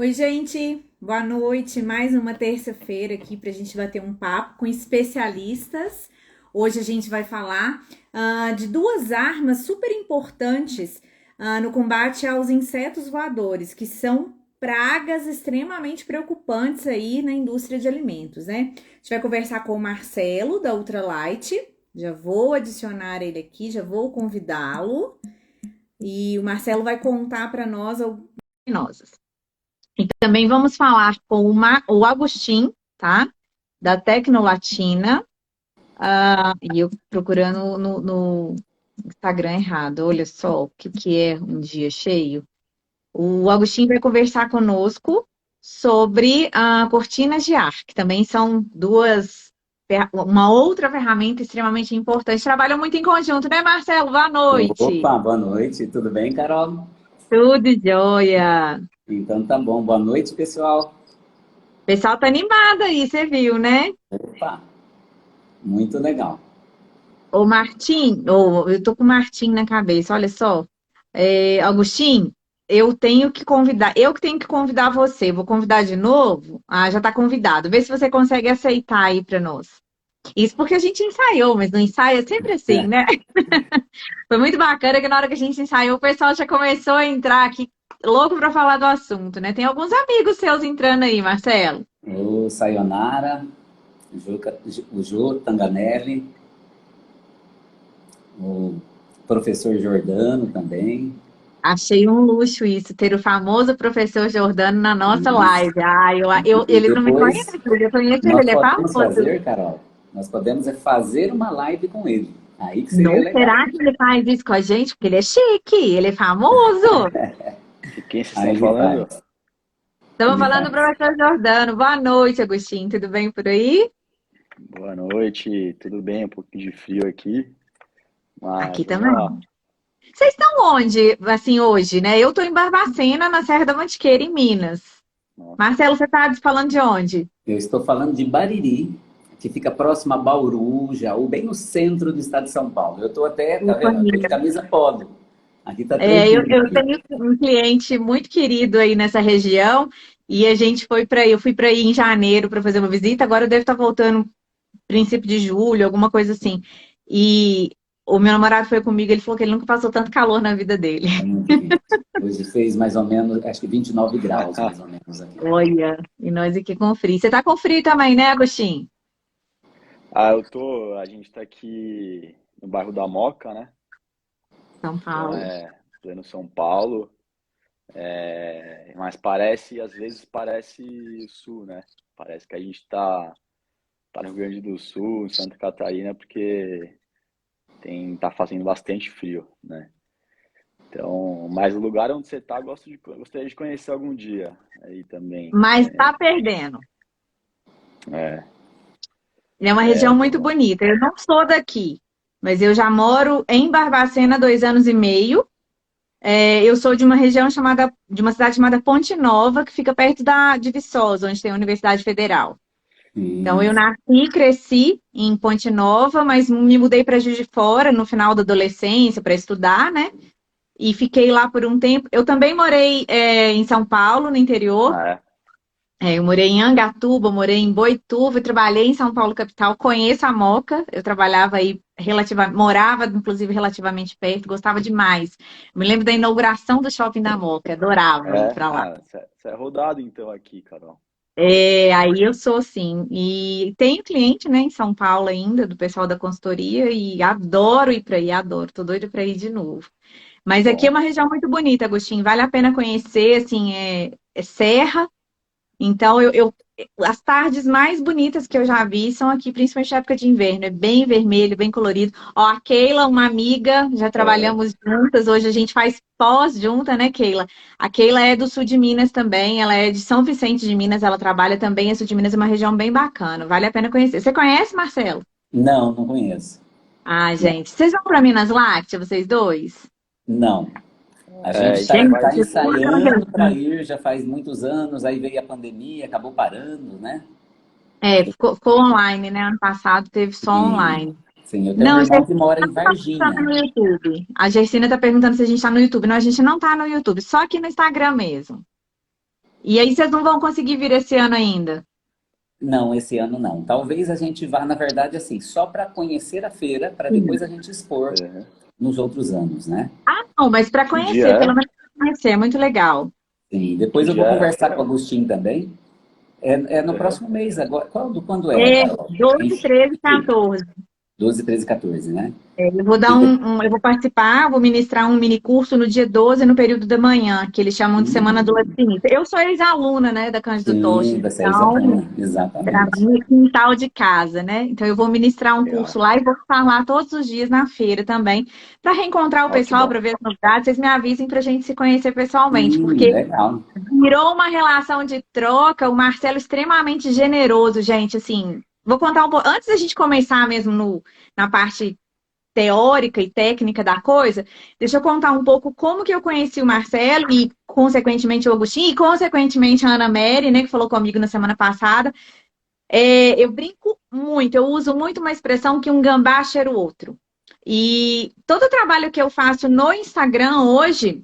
Oi, gente, boa noite. Mais uma terça-feira aqui para a gente bater um papo com especialistas. Hoje a gente vai falar de duas armas super importantes no combate aos insetos voadores, que são pragas extremamente preocupantes aí na indústria de alimentos, né? A gente vai conversar com o Marcelo, da Ultralight. Já vou adicionar ele aqui, já vou convidá-lo. E o Marcelo vai contar para nós algumas. E também vamos falar com o Agostinho, tá? Da Tecnolatina. E eu procurando no Instagram errado. Olha só o que é um dia cheio. O Agostinho vai conversar conosco sobre cortinas de ar, que também são uma outra ferramenta extremamente importante. Trabalham muito em conjunto, né, Marcelo? Boa noite. Opa, boa noite, tudo bem, Carol? Tudo jóia. Então tá bom, boa noite, pessoal. O pessoal tá animado aí, você viu, né? Opa, muito legal. Ô, Martim, eu tô com o Martim na cabeça, olha só. Agostinho, eu que tenho que convidar você. Vou convidar de novo? Ah, já tá convidado. Vê se você consegue aceitar aí pra nós. Isso porque a gente ensaiou, mas no ensaio é sempre assim, né? Foi muito bacana que na hora que a gente ensaiou, o pessoal já começou a entrar aqui louco pra falar do assunto, né? Tem alguns amigos seus entrando aí, Marcelo. O Sayonara, o Jô Tanganelli, o professor Jordano também. Achei um luxo isso, ter o famoso professor Jordano na nossa Isso. live. Ah, E ele não me depois conhece, eu conheço ele, nós ele é podemos famoso. fazer, Carol, nós podemos fazer uma live com ele. Aí que seria Não legal. será que ele faz isso com a gente? Porque ele é chique, ele é famoso. De quem vocês Aí estão ele falando? faz, Estamos ele falando do faz. professor Jordano. Boa noite, Agostinho. Tudo bem por aí? Boa noite, tudo bem? Um pouquinho de frio aqui, Aqui mas vamos também. lá. Vocês estão onde, assim, hoje, né? Eu estou em Barbacena, na Serra da Mantiqueira, em Minas. Nossa, Marcelo, você está falando de onde? Eu estou falando de Bariri, que fica próximo a Bauru, Jaú, bem no centro do estado de São Paulo. Eu estou até, tá Eu vendo? Eu tô de conheço. camisa polo. Aqui tá tranquilo. Eu tenho um cliente muito querido aí nessa região e eu fui para aí em janeiro para fazer uma visita. Agora eu devo estar voltando princípio de julho, alguma coisa assim. E o meu namorado foi comigo, ele falou que ele nunca passou tanto calor na vida dele. É muito quente. Hoje fez mais ou menos, acho que 29 graus, mais ou menos aqui. Olha, e nós aqui com frio. Você tá com frio também, né, Agostinho? a gente tá aqui no bairro da Moca, né? São Então Paulo. pleno São Paulo, mas às vezes parece sul, né? Parece que a gente tá no Rio Grande do Sul, em Santa Catarina, porque tá fazendo bastante frio, né? Então, mas o lugar onde você tá, gostaria de conhecer algum dia aí também. Mas tá perdendo. É, É uma região é, muito bonita. Eu não sou daqui, mas eu já moro em Barbacena há 2 anos e meio. Eu sou de uma de uma cidade chamada Ponte Nova, que fica perto de Viçosa, onde tem a Universidade Federal. Então, eu Isso. nasci e cresci em Ponte Nova, mas me mudei para Juiz de Fora no final da adolescência para estudar, né? E fiquei lá por um tempo. Eu também morei, em São Paulo, no interior. ah, é. Eu morei em Angatuba, morei em Boituva, e trabalhei em São Paulo, capital. Conheço a Moca. Eu trabalhava aí morava inclusive relativamente perto, gostava demais. Me lembro da inauguração do shopping da Moca, adorava ir para lá. Você é rodado então aqui, Carol. Aí eu sou assim, e tenho cliente, né, em São Paulo ainda, do pessoal da consultoria, e adoro ir para aí, adoro, tô doida para ir de novo. Mas aqui é Bom, uma região muito bonita, Agostinho, vale a pena conhecer, assim, é serra. Então, as tardes mais bonitas que eu já vi são aqui, principalmente na época de inverno. É bem vermelho, bem colorido. Ó, a Keila, uma amiga, já aham. trabalhamos juntas. Hoje a gente faz pós junta, né, Keila? A Keila é do sul de Minas também. Ela é de São Vicente de Minas. Ela trabalha também. O sul de Minas é uma região bem bacana. Vale a pena conhecer. Você conhece, Marcelo? Não, não conheço. Ah, Não. gente. Vocês vão para Minas Láctea, vocês dois? Não. A A gente gente Gente, tá faz. vocês vão para ensaiando para ir já faz muitos anos, aí veio a pandemia, acabou parando, né? ficou online, né? Ano passado teve só E, online. sim, eu tenho um Não, irmão que mora em tá Varginha. no YouTube. A Gersina tá perguntando se a gente tá no YouTube. Não, a gente não tá no YouTube, só aqui no Instagram mesmo. E aí vocês não vão conseguir vir esse ano ainda? Não, esse ano não. Talvez a gente vá, na verdade, assim, só para conhecer a feira, para depois Sim. a gente expor Uhum. nos outros anos, né? Ah, não, mas para Que dia conhecer, pelo é? menos pra conhecer, é muito legal. E Que depois eu dia vou é a conversar com o feira? Agostinho também. É no Uhum. próximo mês agora. Quando é, É Carol? Em 12, 13, julho. 14. 12, 13, 14, né? Eu vou dar E de- eu vou participar, vou ministrar um mini curso no dia 12 no período da manhã, que eles chamam de Semana do Hum, Latinista. Eu sou ex-aluna, né, da Cândido sim, Toches, você é então, ex-aluna, para exatamente. mim é quintal de casa, né? Então, eu vou ministrar um curso Legal. lá e vou estar lá todos os dias na feira também, para reencontrar o Ó, que pessoal, bom. para ver as novidades. Vocês me avisem para a gente se conhecer pessoalmente, porque Legal. virou uma relação de troca. O Marcelo é extremamente generoso, gente. Assim, vou contar um pouco. Antes da gente começar mesmo na parte teórica e técnica da coisa, deixa eu contar um pouco como que eu conheci o Marcelo e, consequentemente, o Agostinho e, consequentemente, a Ana Mary, né, que falou comigo na semana passada. Eu brinco muito, eu uso muito uma expressão que um gambá cheira o outro. E todo o trabalho que eu faço no Instagram hoje,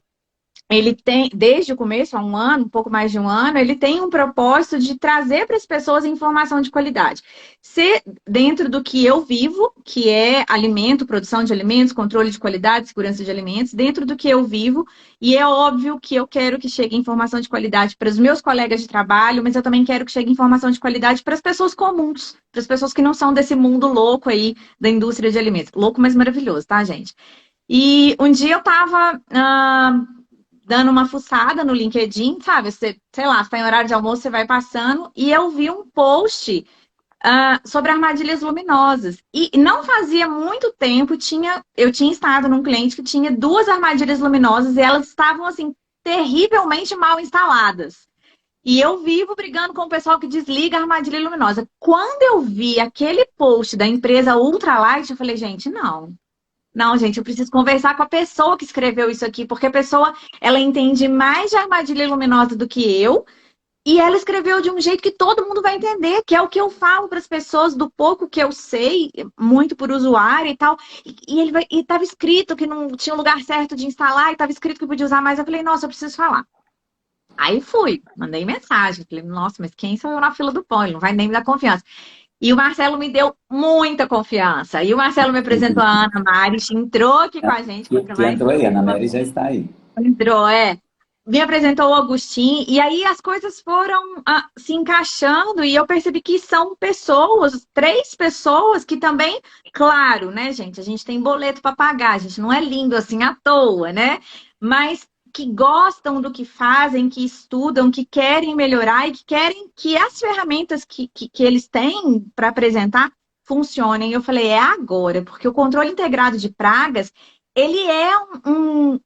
ele tem, desde o começo, há um ano, um pouco mais de um ano, ele tem um propósito de trazer para as pessoas informação de qualidade. Se dentro do que eu vivo, que é alimento, produção de alimentos, controle de qualidade, segurança de alimentos, dentro do que eu vivo, e é óbvio que eu quero que chegue informação de qualidade para os meus colegas de trabalho, mas eu também quero que chegue informação de qualidade para as pessoas comuns, para as pessoas que não são desse mundo louco aí da indústria de alimentos. Louco, mas maravilhoso, tá, gente? E um dia eu estava dando uma fuçada no LinkedIn, sabe? Você, sei lá, você tá em horário de almoço, você vai passando, e eu vi um post sobre armadilhas luminosas. E não fazia muito tempo, eu tinha estado num cliente que tinha duas armadilhas luminosas e elas estavam, assim, terrivelmente mal instaladas. E eu vivo brigando com o pessoal que desliga a armadilha luminosa. Quando eu vi aquele post da empresa Ultralight, eu falei, gente, não. Não, gente, eu preciso conversar com a pessoa que escreveu isso aqui, porque a pessoa, ela entende mais de armadilha luminosa do que eu, e ela escreveu de um jeito que todo mundo vai entender, que é o que eu falo para as pessoas do pouco que eu sei, muito por usuário e tal. E estava escrito que não tinha um lugar certo de instalar, e estava escrito que podia usar mais. Eu falei, nossa, eu preciso falar. Aí fui, mandei mensagem, falei, nossa, mas quem sou eu na fila do pão? Ele não vai nem me dar confiança. E o Marcelo me deu muita confiança. E o Marcelo me apresentou a Ana Maris, entrou aqui com a gente, coisa Que mais entrou aí, a Ana fofa. Mary já está aí. Entrou, é. Me apresentou o Agostinho, e aí as coisas foram se encaixando, e eu percebi que são pessoas, três pessoas que também, claro, né, gente? A gente tem boleto para pagar, a gente não é lindo assim à toa, né? Mas que gostam do que fazem, que estudam, que querem melhorar e que querem que as ferramentas que eles têm para apresentar funcionem. Eu falei, é agora, porque o controle integrado de pragas ele é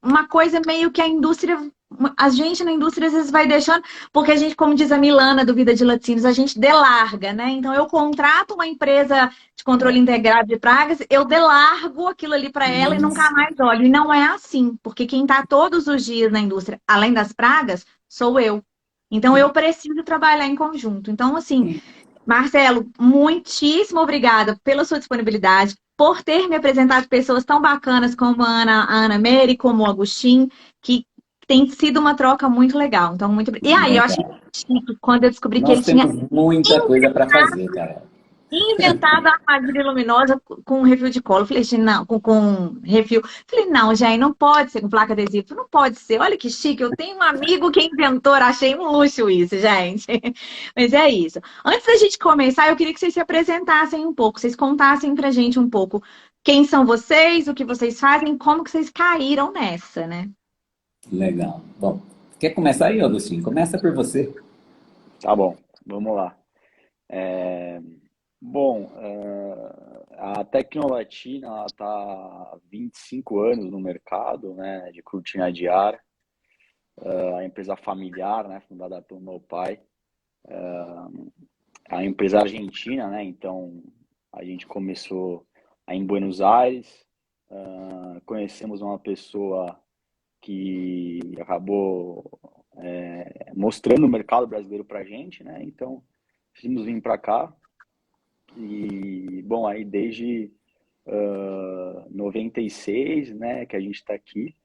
uma coisa meio que a gente na indústria às vezes vai deixando, porque a gente, como diz a Milana do Vida de Laticínios, a gente delarga, né? Então eu contrato uma empresa de controle É, integrado de pragas, eu delargo aquilo ali para ela e nunca isso. mais olho. E não é assim, porque quem está todos os dias na indústria, além das pragas, sou eu. Então eu preciso trabalhar em conjunto. Então, assim, Sim. Marcelo, muitíssimo obrigada pela sua disponibilidade, por ter me apresentado pessoas tão bacanas como a Ana Mary, como o Agostinho, que tem sido uma troca muito legal. Então, E aí, eu achei Legal. chique quando eu descobri que Nós ele tinha temos muita coisa para fazer, cara. inventado a armadilha luminosa com refil de cola. Eu falei, gente, não, com refil. Eu falei, não, gente, não pode ser com placa adesiva. Não pode ser. Olha que chique. Eu tenho um amigo que é inventor. Achei um luxo isso, gente. Mas é isso. Antes da gente começar, eu queria que vocês se apresentassem um pouco. Vocês contassem pra gente um pouco quem são vocês, o que vocês fazem, como que vocês caíram nessa, né? Legal. Bom, quer começar aí, Agostinho? Começa por você. Tá bom, vamos lá. Bom, a Tecnolatina está há 25 anos no mercado, né, de cortina de ar. A empresa familiar, né, fundada pelo meu pai. A empresa argentina, né, então a gente começou aí em Buenos Aires. Conhecemos uma pessoa que acabou mostrando o mercado brasileiro para a gente, né, então decidimos vir para cá. E, bom, aí desde 96, né, que a gente está aqui.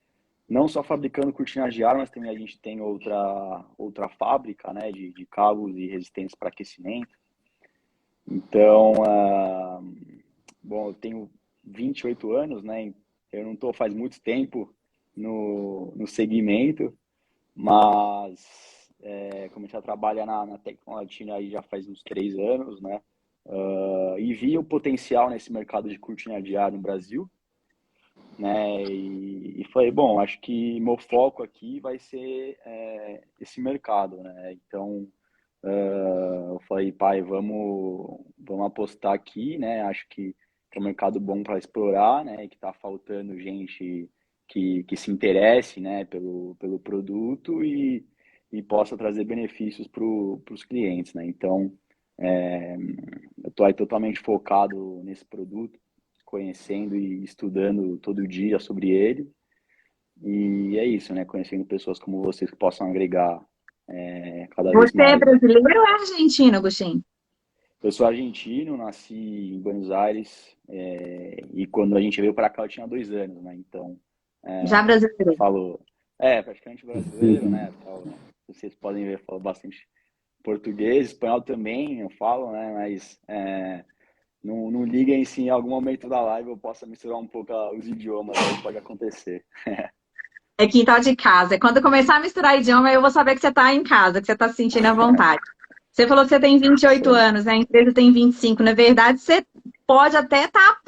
não só fabricando cortinas de ar, mas também a gente tem outra fábrica, né, de cabos e resistentes para aquecimento. Então, bom, eu tenho 28 anos, né? Eu não estou faz muito tempo no segmento, mas comecei a trabalhar na Tecnolatine aí já faz uns 3 anos, né? E vi o potencial nesse mercado de cortina de ar no Brasil, né? E falei, bom, acho que meu foco aqui vai ser esse mercado, né? Então, eu falei, pai, vamos apostar aqui, né? Acho que é um mercado bom para explorar, né? Que está faltando gente que se interesse, né? Pelo produto e possa trazer benefícios para os clientes, né? Então, eu estou aí totalmente focado nesse produto, conhecendo e estudando todo dia sobre ele. E é isso, né? Conhecendo pessoas como vocês que possam agregar cada vez Você é mais, né? brasileiro ou é argentino, Agostinho? Eu sou argentino, nasci em Buenos Aires, e quando a gente veio para cá eu tinha 2 anos, né? Então, Já brasileiro. falo, praticamente brasileiro, né? Vocês podem ver, eu falo bastante português, espanhol também, eu falo, né? Mas não liguem se em algum momento da live eu possa misturar um pouco os idiomas, aí pode acontecer. É quintal de casa. Quando eu começar a misturar idioma, eu vou saber que você está em casa, que você está se sentindo à vontade. Você falou que você tem 28 Isso aí. anos, né? A empresa tem 25. Na verdade, você pode até estar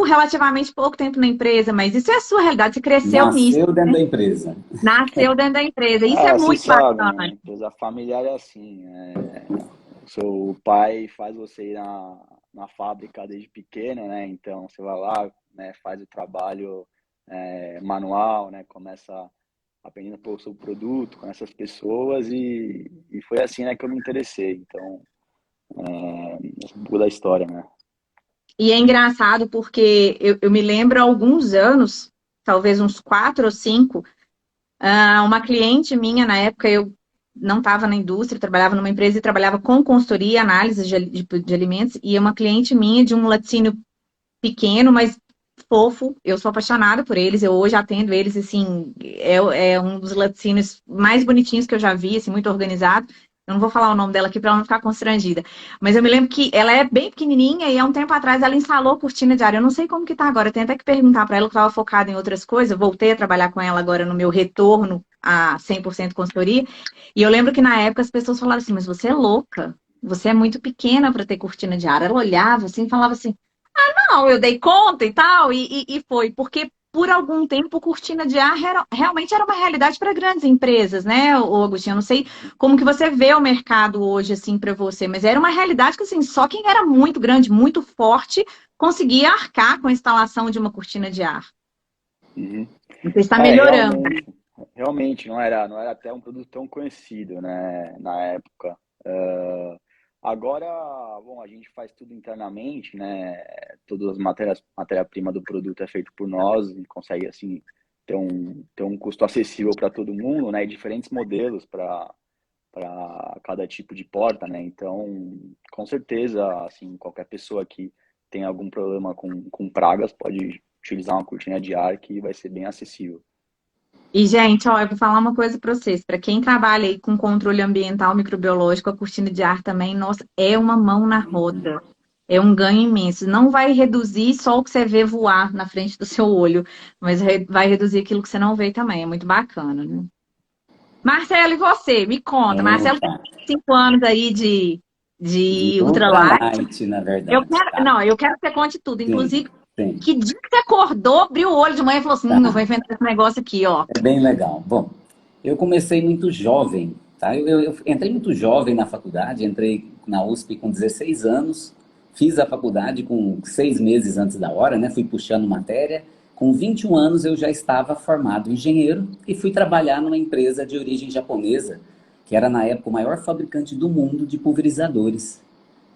relativamente pouco tempo na empresa, mas isso é a sua realidade. Você cresceu nisso, Nasceu dentro né? da empresa. Nasceu dentro da empresa. Isso é Você muito sabe, né? bacana. Empresa familiar é assim, o seu pai faz você ir na fábrica desde pequeno, né? Então você vai lá, né? Faz o trabalho manual, né? Começa aprendendo pelo seu produto, com essas pessoas e foi assim, né, que eu me interessei. Então, um pouco da história, né? E é engraçado porque eu me lembro há alguns anos, talvez uns 4 ou 5, uma cliente minha, na época eu não estava na indústria, trabalhava numa empresa e trabalhava com consultoria e análise de alimentos, e uma cliente minha de um laticínio pequeno, mas fofo, eu sou apaixonada por eles, eu hoje atendo eles, assim, é um dos laticínios mais bonitinhos que eu já vi, assim, muito organizado. Eu não vou falar o nome dela aqui para ela não ficar constrangida. Mas eu me lembro que ela é bem pequenininha e há um tempo atrás ela instalou cortina de ar. Eu não sei como que tá agora. Eu tenho até que perguntar para ela, que eu estava focada em outras coisas. Eu voltei a trabalhar com ela agora no meu retorno a 100% consultoria. E eu lembro que na época as pessoas falavam assim, mas você é louca. Você é muito pequena para ter cortina de ar. Ela olhava assim e falava assim, não, eu dei conta e tal, e foi, porque por algum tempo cortina de ar realmente era uma realidade para grandes empresas, né, ô Agostinho? Eu não sei como que você vê o mercado hoje, assim, para você, mas era uma realidade que, assim, só quem era muito grande, muito forte, conseguia arcar com a instalação de uma cortina de ar. Uhum. Você está melhorando. Realmente não era até um produto tão conhecido, né, na época. Agora, bom, a gente faz tudo internamente, né? Todas as matéria-prima do produto é feito por nós e consegue assim ter um custo acessível para todo mundo, né? E diferentes modelos para cada tipo de porta, né? Então, com certeza, assim, qualquer pessoa que tem algum problema com pragas pode utilizar uma cortina de ar que vai ser bem acessível. E, gente, ó, eu vou falar uma coisa para vocês. Para quem trabalha aí com controle ambiental microbiológico, a cortina de ar também, nossa, é uma mão na roda. É um ganho imenso. Não vai reduzir só o que você vê voar na frente do seu olho, mas vai reduzir aquilo que você não vê também. É muito bacana, né? Marcelo, e você? Me conta. Marcelo tem Opa, 5 anos aí de de ultralight. ultralight, na verdade, tá? Não, eu quero que você conte tudo. Sim, Inclusive, sim, que dia que você acordou, abriu o olho de manhã e falou assim: eu vou tá. inventar esse negócio aqui, ó. É bem legal. Bom, eu comecei muito jovem, tá? Eu entrei muito jovem na faculdade, entrei na USP com 16 anos, fiz a faculdade com 6 meses antes da hora, né? Fui puxando matéria. Com 21 anos eu já estava formado engenheiro e fui trabalhar numa empresa de origem japonesa, que era na época o maior fabricante do mundo de pulverizadores,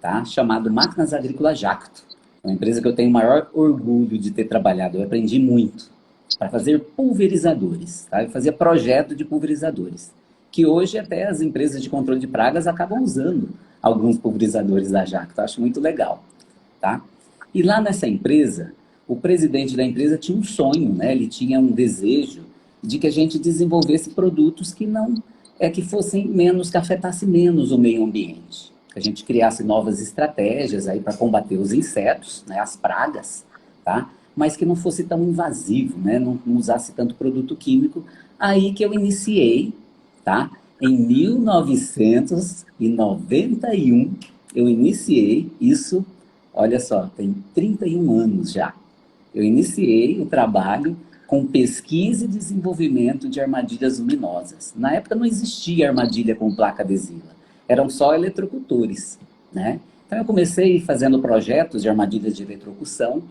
tá? Chamado Máquinas Agrícolas Jacto. É uma empresa que eu tenho o maior orgulho de ter trabalhado. Eu aprendi muito para fazer pulverizadores, tá? Eu fazia projeto de pulverizadores, que hoje até as empresas de controle de pragas acabam usando alguns pulverizadores da Jacto. Eu acho muito legal, tá? E lá nessa empresa, o presidente da empresa tinha um sonho, né? Ele tinha um desejo de que a gente desenvolvesse produtos que não que fossem menos, que afetassem menos o meio ambiente. Que a gente criasse novas estratégias aí para combater os insetos, né, as pragas, tá? Mas que não fosse tão invasivo, né? Não usasse tanto produto químico. Aí que eu iniciei, tá? Em 1991, eu iniciei isso, olha só, tem 31 anos já. Eu iniciei o trabalho com pesquisa e desenvolvimento de armadilhas luminosas. Na época não existia armadilha com placa adesiva, eram só eletrocutores, né? Então eu comecei fazendo projetos de armadilhas de eletrocução,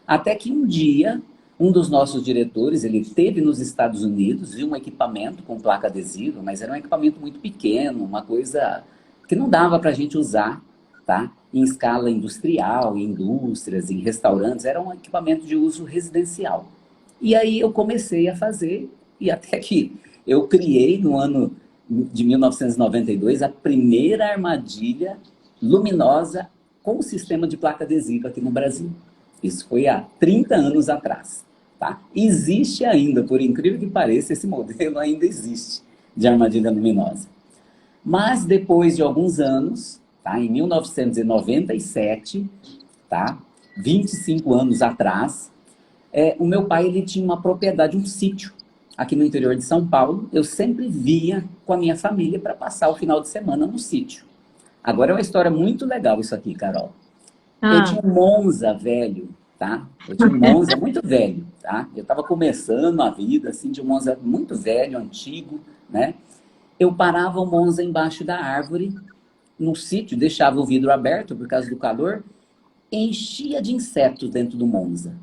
até que um dia, um dos nossos diretores, ele esteve nos Estados Unidos, viu um equipamento com placa adesiva, mas era um equipamento muito pequeno, uma coisa que não dava para a gente usar, tá? Em escala industrial, em indústrias, em restaurantes, era um equipamento de uso residencial. E aí eu comecei a fazer, e até que eu criei no ano de 1992 a primeira armadilha luminosa com o sistema de placa adesiva aqui no Brasil. Isso foi há 30 anos atrás. Tá? Existe ainda, por incrível que pareça, esse modelo ainda existe de armadilha luminosa. Mas depois de alguns anos, tá? Em 1997, tá? 25 anos atrás, o meu pai ele tinha uma propriedade, um sítio, aqui no interior de São Paulo. Eu sempre via com a minha família para passar o final de semana no sítio. Agora é uma história muito legal isso aqui, Carol. Eu Ah, tinha um Monza velho, tá? Eu tinha um Monza muito velho, tá? Eu estava começando a vida, assim, de um Monza muito velho, antigo, né? Eu parava o Monza embaixo da árvore, no sítio, deixava o vidro aberto por causa do calor, enchia de insetos dentro do Monza.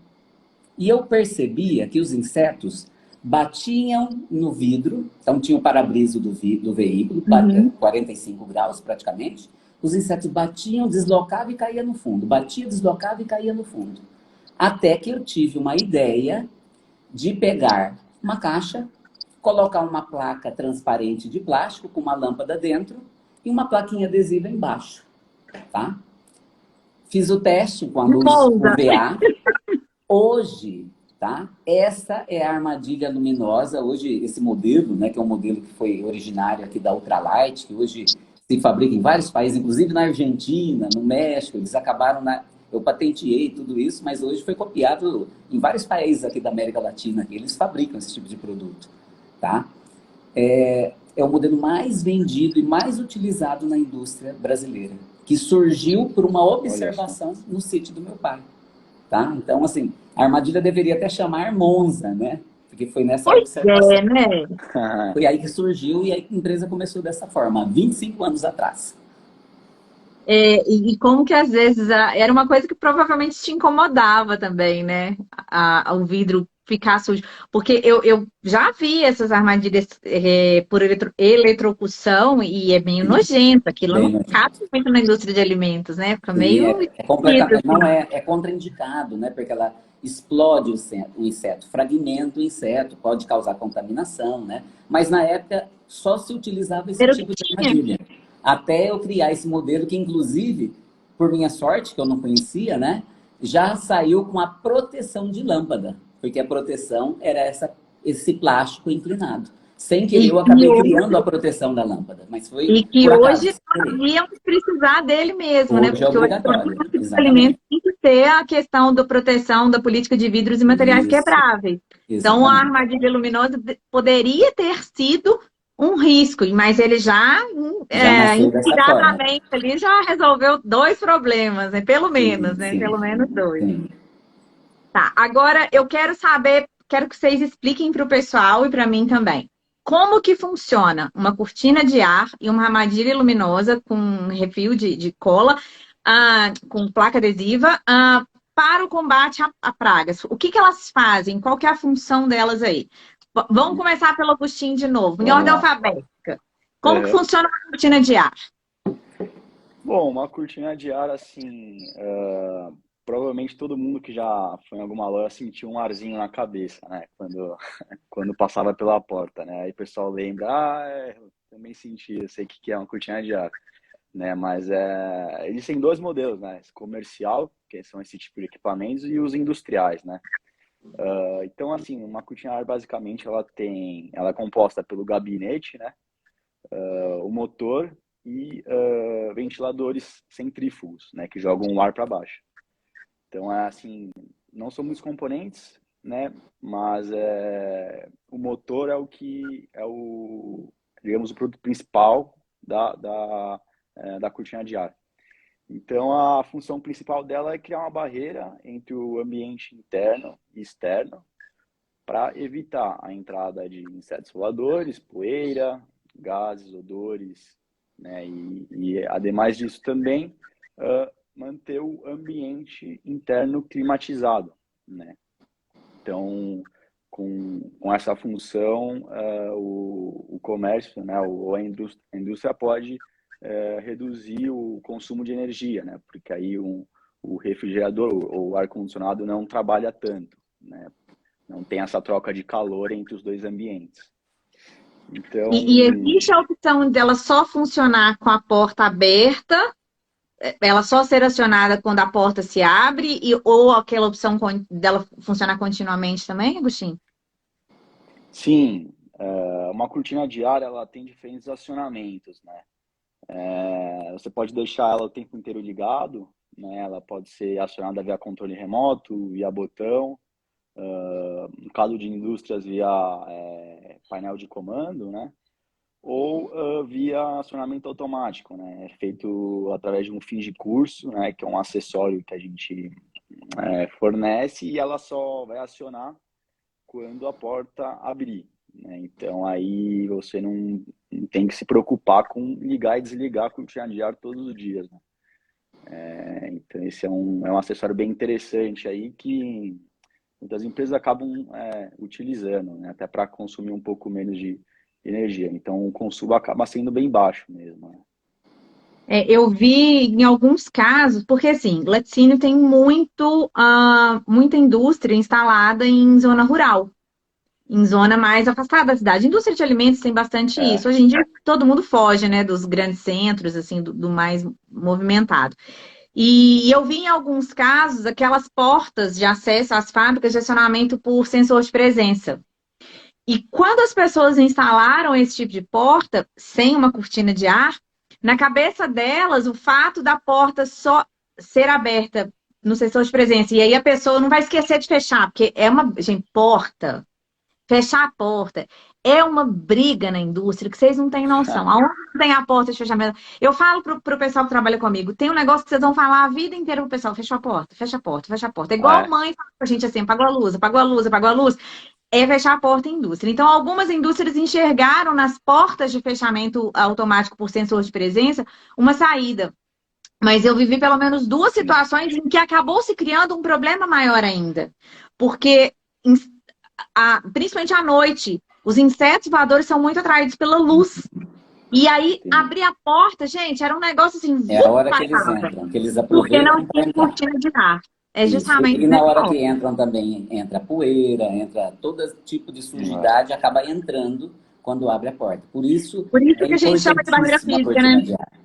E eu percebia que os insetos batiam no vidro, então tinha o para-brisa do veículo, uhum. 45 graus praticamente, os insetos batiam, deslocavam e caía no fundo, batia, deslocava e caía no fundo. Até que eu tive uma ideia de pegar uma caixa, colocar uma placa transparente de plástico com uma lâmpada dentro e uma plaquinha adesiva embaixo, tá? Fiz o teste com a luz Molda. UVA. Hoje, tá? Essa é a armadilha luminosa. Hoje, esse modelo, né, que é um modelo que foi originário aqui da Ultralight, que hoje se fabrica em vários países, inclusive na Argentina, no México, eles acabaram eu patenteei tudo isso, mas hoje foi copiado em vários países aqui da América Latina, que eles fabricam esse tipo de produto, tá? É o modelo mais vendido e mais utilizado na indústria brasileira, que surgiu por uma Olha só. observação no sítio do meu pai. Tá? Então, assim, a armadilha deveria até chamar Monza, né? Porque foi nessa Pois observação. é, né? Foi aí que surgiu e a empresa começou dessa forma, há 25 anos atrás. E como que às vezes era uma coisa que provavelmente te incomodava também, né? O vidro ficar sujo. Porque eu já vi essas armadilhas por eletrocução e é meio nojento. Aquilo Bem, não cabe muito na indústria de alimentos, né? Fica sim, meio é esquisito, completamente, não assim. é contraindicado, né? Porque ela explode o inseto, fragmenta o inseto, pode causar contaminação, né? Mas na época só se utilizava esse Era o que tipo de tinha. armadilha. Até eu criar esse modelo que, inclusive, por minha sorte, que eu não conhecia, né? Já saiu com a proteção de lâmpada, porque a proteção era esse plástico inclinado. Sem E, querer, eu e acabei hoje criando a proteção da lâmpada, mas foi E que por acaso, hoje sem querer. nós íamos precisar dele mesmo, né? Hoje é Porque hoje toda obrigatório, indústria de exatamente. alimentos tem que ter a questão da proteção da política de vidros e materiais Isso, quebráveis. Então, a exatamente. armadilha luminosa poderia ter sido um risco, mas ele já, Já nasceu dessa forma. inspiradamente ali, já resolveu dois problemas, né? Pelo menos, Sim, né? sim, Pelo menos dois. sim. Tá, agora eu quero saber, quero que vocês expliquem para o pessoal e para mim também. Como que funciona uma cortina de ar e uma armadilha luminosa com refil de cola, com placa adesiva, para o combate a pragas? O que que elas fazem? Qual que é a função delas aí? Vamos começar pelo Agostinho de novo, em Vamos ordem lá. alfabética. Como que Uhum. funciona uma cortina de ar? Bom, uma cortina de ar assim, provavelmente todo mundo que já foi em alguma loja sentiu um arzinho na cabeça, né? Quando passava pela porta, né? Aí o pessoal lembra, eu também senti, eu sei o que é uma cortina de ar, né? Mas existem dois modelos, né? Esse comercial, que são esse tipo de equipamentos, e os industriais, né? Então, assim, uma cortina de ar, basicamente, ela é composta pelo gabinete, né? O motor e ventiladores centrífugos, né? Que jogam o ar para baixo. Então, é assim, não são muitos componentes, né? Mas o motor é o que é digamos, o produto principal da cortina de ar. Então, a função principal dela é criar uma barreira entre o ambiente interno e externo para evitar a entrada de insetos voadores, poeira, gases, odores, né? E ademais disso também, manter o ambiente interno climatizado, né? Então, com essa função, o comércio, né, ou a indústria pode reduzir o consumo de energia, né? Porque aí o refrigerador ou o ar-condicionado não trabalha tanto, né? Não tem essa troca de calor entre os dois ambientes. Então, E existe a opção dela só funcionar com a porta aberta, ela só ser acionada quando a porta se abre, ou aquela opção dela funcionar continuamente também, Agostinho? sim, uma cortina de ar ela tem diferentes acionamentos, né? Você pode deixar ela o tempo inteiro ligado, né? Ela pode ser acionada via controle remoto, via botão, no caso de indústrias via painel de comando, né? Ou via acionamento automático, né? É feito através de um fim de curso, né? Que é um acessório que a gente fornece e ela só vai acionar quando a porta abrir, né? Então aí você não tem que se preocupar com ligar e desligar a cortina de ar todos os dias, né? Então esse é um acessório bem interessante aí que muitas empresas acabam utilizando, né? Até para consumir um pouco menos de energia. Então o consumo acaba sendo bem baixo mesmo, né? Eu vi em alguns casos, porque assim, laticínio tem muita indústria instalada em zona rural, em zona mais afastada da cidade. Indústria de alimentos tem bastante É, isso. Hoje em dia todo mundo foge, né, dos grandes centros, assim, do mais movimentado. E eu vi em alguns casos aquelas portas de acesso às fábricas de acionamento por sensor de presença. E quando as pessoas instalaram esse tipo de porta, sem uma cortina de ar, na cabeça delas, o fato da porta só ser aberta no sensor de presença, e aí a pessoa não vai esquecer de fechar, porque é uma, gente, porta, fechar a porta é uma briga na indústria que vocês não têm noção. Aonde tem a porta de fechamento? Eu falo pro pessoal que trabalha comigo, tem um negócio que vocês vão falar a vida inteira pro pessoal, fecha a porta, fecha a porta, fecha a porta. É igual é, mãe fala pra gente assim, apagou a luz, apagou a luz, apagou a luz, é fechar a porta em indústria. Então, algumas indústrias enxergaram nas portas de fechamento automático por sensor de presença uma saída. Mas eu vivi pelo menos duas sim. situações em que acabou se criando um problema maior ainda. Porque, principalmente à noite, os insetos voadores são muito atraídos pela luz. E aí, Sim. abrir a porta, gente, era um negócio assim, É a hora que eles parava, entram, que eles porque não aproveitam para tinha entrar. cortina de ar. É Isso. justamente E na nessa hora hora. que entram também, entra poeira, entra todo tipo de É. sujidade, acaba entrando quando abre a porta. Por isso Por isso é que a gente chama de barreira importantíssima a física, né? cortina de ar.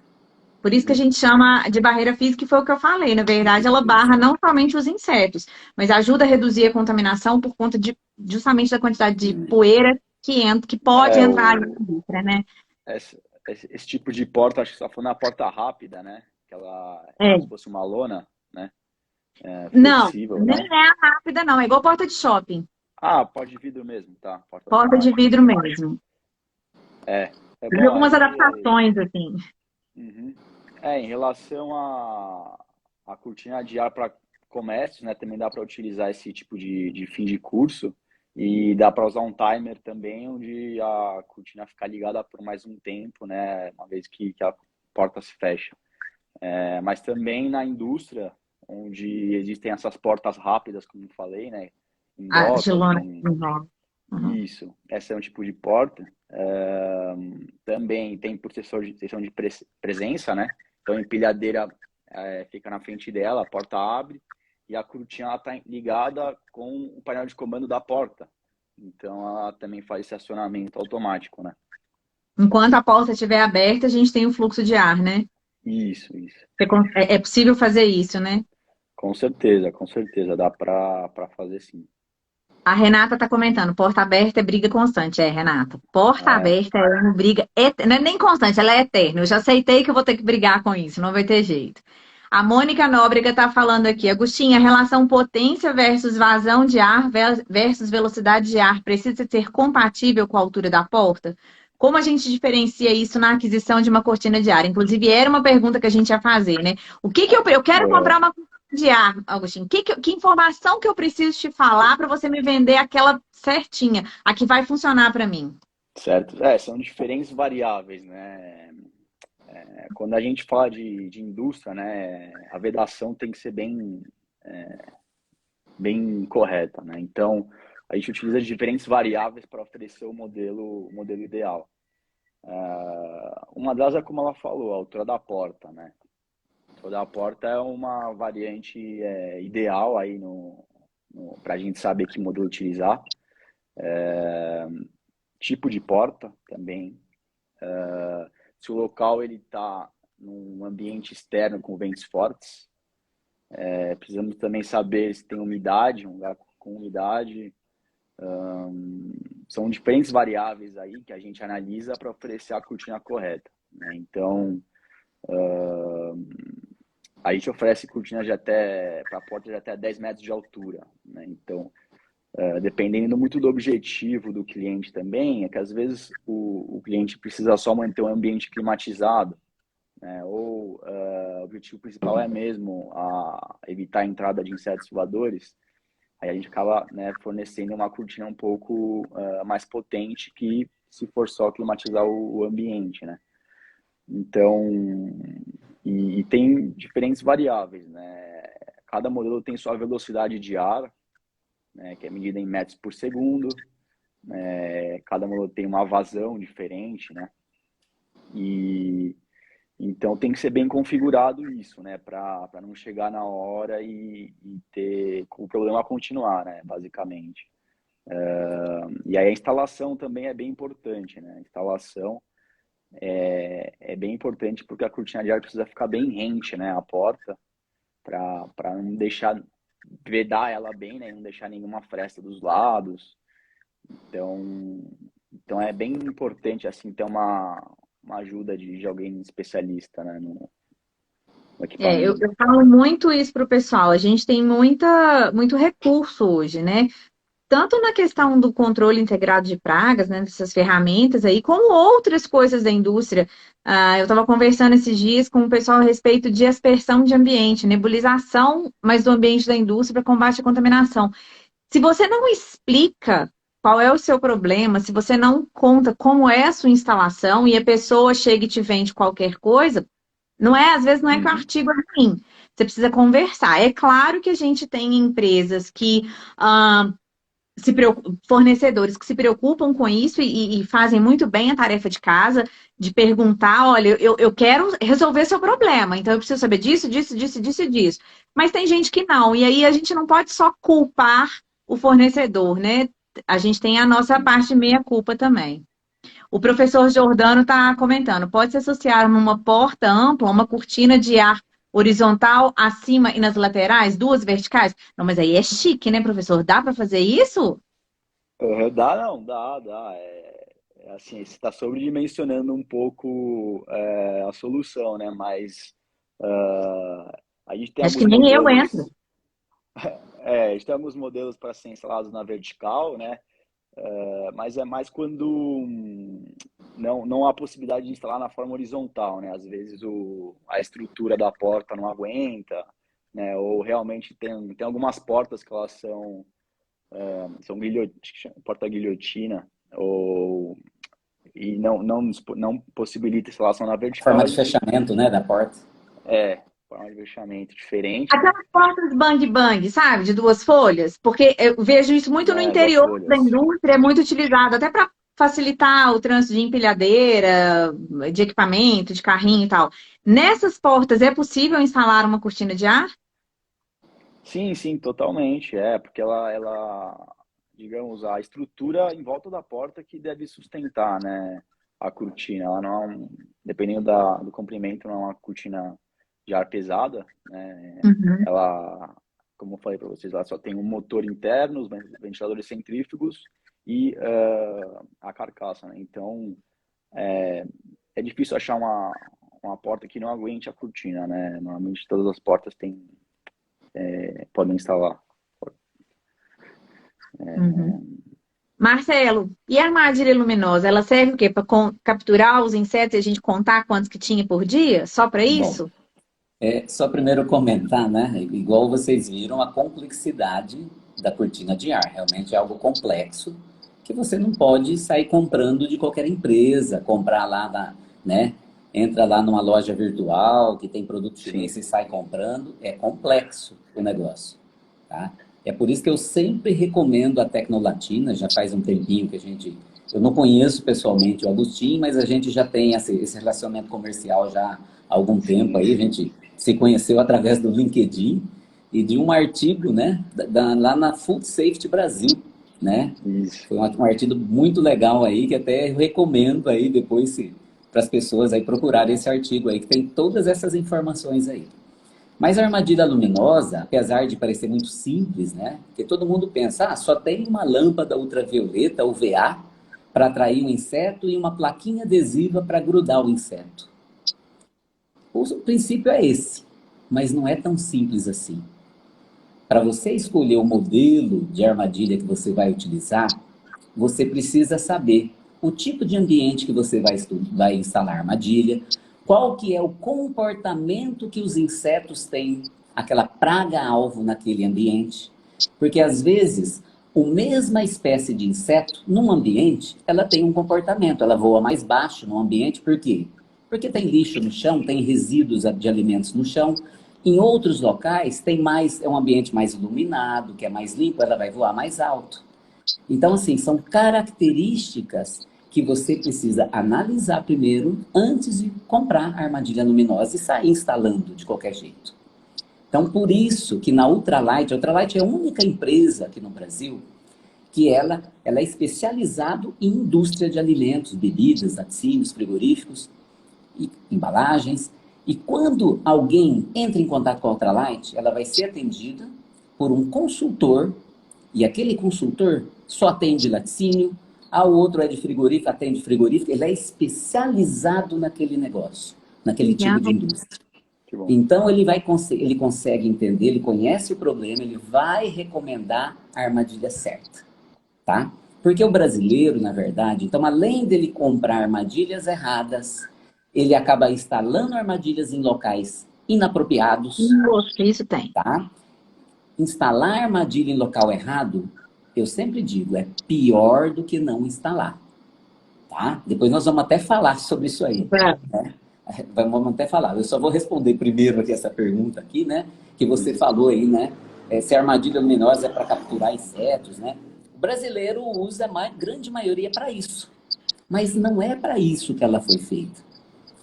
Por isso que a Uhum. gente chama de barreira física, que foi o que eu falei. Na verdade, ela barra não somente os insetos, mas ajuda a reduzir a contaminação por conta justamente da quantidade de poeira que pode É, entrar ali na indústria, né? esse tipo de porta, acho que só foi na porta rápida, né? Que ela é como É. se fosse uma lona, né? Não, Flexível, nem né? é a rápida, não. É igual porta de shopping. Ah, porta de vidro mesmo, tá? Porta Porta de automática. vidro mesmo. É Teve bom algumas aí. adaptações, assim. Uhum. Em relação a cortina de ar para comércio, né? Também dá para utilizar esse tipo de fim de curso e dá para usar um timer também, onde a cortina fica ligada por mais um tempo, né? Uma vez que a porta se fecha. Mas também na indústria, onde existem essas portas rápidas, como eu falei, né? Em A docas, Gilona. Uhum. isso, essa é um tipo de porta. Também tem sensor de presença, né? Então a empilhadeira fica na frente dela, a porta abre e a cortina está ligada com o painel de comando da porta. Então ela também faz esse acionamento automático, né? Enquanto a porta estiver aberta, a gente tem o fluxo de ar, né? Isso. É possível fazer isso, né? Com certeza, dá para fazer sim. A Renata tá comentando, porta aberta é briga constante. É, Renata, porta É, aberta é uma briga, não é nem constante, ela é eterna. Eu já aceitei que eu vou ter que brigar com isso, não vai ter jeito. A Mônica Nóbrega tá falando aqui, Agostinho, a relação potência versus vazão de ar versus velocidade de ar precisa ser compatível com a altura da porta? Como a gente diferencia isso na aquisição de uma cortina de ar? Inclusive, era uma pergunta que a gente ia fazer, né? O que que eu quero comprar é, uma de ar, Agostinho, que informação que eu preciso te falar para você me vender aquela certinha, a que vai funcionar para mim? certo. É, são diferentes variáveis, né? Quando a gente fala de indústria, né, a vedação tem que ser bem correta, né? Então, a gente utiliza diferentes variáveis para oferecer o modelo ideal. Uma delas é como ela falou, a altura da porta, né? A altura da porta é uma variante ideal aí para a gente saber que modelo utilizar. Tipo de porta também. Se o local ele está num ambiente externo com ventos fortes, precisamos também saber se tem umidade, um lugar com umidade. São diferentes variáveis aí que a gente analisa para oferecer a cortina correta, né? Então, a gente oferece cortinas para portas de até 10 metros de altura, né? Então, dependendo muito do objetivo do cliente também, é que às vezes o cliente precisa só manter um ambiente climatizado, né? Ou o objetivo principal é mesmo evitar a entrada de insetos voadores. Aí a gente acaba, né, fornecendo uma cortina um pouco mais potente que se for só climatizar o ambiente, né? Então, e tem diferentes variáveis, né? Cada modelo tem sua velocidade de ar, né, que é medida em metros por segundo. Cada modelo tem uma vazão diferente, né? E então tem que ser bem configurado isso, né? Para não chegar na hora e ter o problema continuar, né? Basicamente. E aí a instalação também é bem importante, né? A instalação é bem importante porque a cortina de ar precisa ficar bem rente, né? A porta, para não deixar vedar ela bem, né? Não deixar nenhuma fresta dos lados. Então é bem importante assim ter uma ajuda de alguém especialista, né? No Eu equipamento. falo muito isso para o pessoal. A gente tem muito recurso hoje, né? Tanto na questão do controle integrado de pragas, né, dessas ferramentas aí, como outras coisas da indústria. Eu estava conversando esses dias com o pessoal a respeito de aspersão de ambiente, nebulização, mas do ambiente da indústria para combate à contaminação. Se você não explica qual é o seu problema, se você não conta como é a sua instalação e a pessoa chega e te vende qualquer coisa, às vezes não é que o Uhum. artigo é ruim. Você precisa conversar. É claro que a gente tem empresas que ah, fornecedores que se preocupam com isso e fazem muito bem a tarefa de casa, de perguntar, olha, eu quero resolver seu problema, então eu preciso saber disso, disso, disso, disso e disso. Mas tem gente que não, e aí a gente não pode só culpar o fornecedor, né? A gente tem a nossa parte de meia-culpa também. O professor Jordano está comentando, pode se associar numa porta ampla, uma cortina de ar horizontal acima e nas laterais, duas verticais? Não, mas aí é chique, né, professor? Dá para fazer isso? Dá, não, dá. Assim, você está sobredimensionando um pouco a solução, né? Mas a gente tem Acho que alguns nem eu entro. modelos, a gente tem alguns modelos para ser instalados na vertical, né? Mas é mais quando não há possibilidade de instalar na forma horizontal, né? Às vezes a estrutura da porta não aguenta, né? Ou realmente tem algumas portas que elas são porta guilhotina, e não possibilita instalação na Forma vertical, a de gente fechamento, né, da porta. forma de fechamento diferente, né? Aquelas portas bang-bang, sabe? De duas folhas. Porque eu vejo isso muito no Duas interior da folhas. indústria, é muito utilizado, até para facilitar o trânsito de empilhadeira, de equipamento, de carrinho e tal. Nessas portas é possível instalar uma cortina de ar? Sim, sim, totalmente. Porque digamos, a estrutura em volta da porta que deve sustentar, né, a cortina. Ela não dependendo do comprimento, não é uma cortina de ar pesada, né? Uhum. Ela como eu falei para vocês lá, só tem um motor interno, os ventiladores centrífugos e a carcaça, né? Então, é difícil achar uma porta que não aguente a cortina, né? Normalmente todas as portas podem instalar. Uhum. Marcelo, e a armadilha luminosa? Ela serve o quê? Para capturar os insetos e a gente contar quantos que tinha por dia? Só para Bom, isso? só primeiro comentar, né? Igual vocês viram, a complexidade da cortina de ar. Realmente é algo complexo que você não pode sair comprando de qualquer empresa, comprar lá, né? Entra lá numa loja virtual que tem produto chinês e sai comprando. É complexo o negócio, tá? É por isso que eu sempre recomendo a Tecnolatina. Já faz um tempinho que eu não conheço pessoalmente o Agostinho, mas a gente já tem esse relacionamento comercial já há algum tempo aí. A gente se conheceu através do LinkedIn e de um artigo, né, lá na Food Safety Brasil, né? Isso. Foi um artigo muito legal aí, que até eu recomendo aí depois para as pessoas aí procurarem esse artigo aí, que tem todas essas informações aí. Mas a armadilha luminosa, apesar de parecer muito simples, né? Porque todo mundo pensa, só tem uma lâmpada ultravioleta, UVA, para atrair um inseto e uma plaquinha adesiva para grudar o inseto. O princípio é esse, mas não é tão simples assim. Para você escolher o modelo de armadilha que você vai utilizar, você precisa saber o tipo de ambiente que você vai instalar a armadilha, qual que é o comportamento que os insetos têm, aquela praga-alvo naquele ambiente. Porque, às vezes, a mesma espécie de inseto, num ambiente, ela tem um comportamento. Ela voa mais baixo no ambiente, por quê? Porque tem lixo no chão, tem resíduos de alimentos no chão. Em outros locais, é um ambiente mais iluminado, que é mais limpo, ela vai voar mais alto. Então, assim, são características que você precisa analisar primeiro antes de comprar a armadilha luminosa e sair instalando de qualquer jeito. Então, por isso que na Ultralight, a Ultralight é a única empresa aqui no Brasil que ela é especializada em indústria de alimentos, bebidas, laticínios, frigoríficos e embalagens. E quando alguém entra em contato com a Ultralight, ela vai ser atendida por um consultor, e aquele consultor só atende laticínio, o outro é de frigorífico, atende frigorífico, ele é especializado naquele negócio, naquele tipo de indústria. Então ele consegue entender, ele conhece o problema, ele vai recomendar a armadilha certa, tá? Porque o brasileiro, na verdade, então além dele comprar armadilhas erradas, ele acaba instalando armadilhas em locais inapropriados. Isso tem. Tá? Instalar armadilha em local errado, eu sempre digo, é pior do que não instalar. Tá? Depois nós vamos até falar sobre isso aí. Né? Vamos até falar. Eu só vou responder primeiro aqui essa pergunta aqui, né? Que você falou aí, né? Se a armadilha luminosa é para capturar insetos, né? O brasileiro usa a grande maioria para isso. Mas não é para isso que ela foi feita.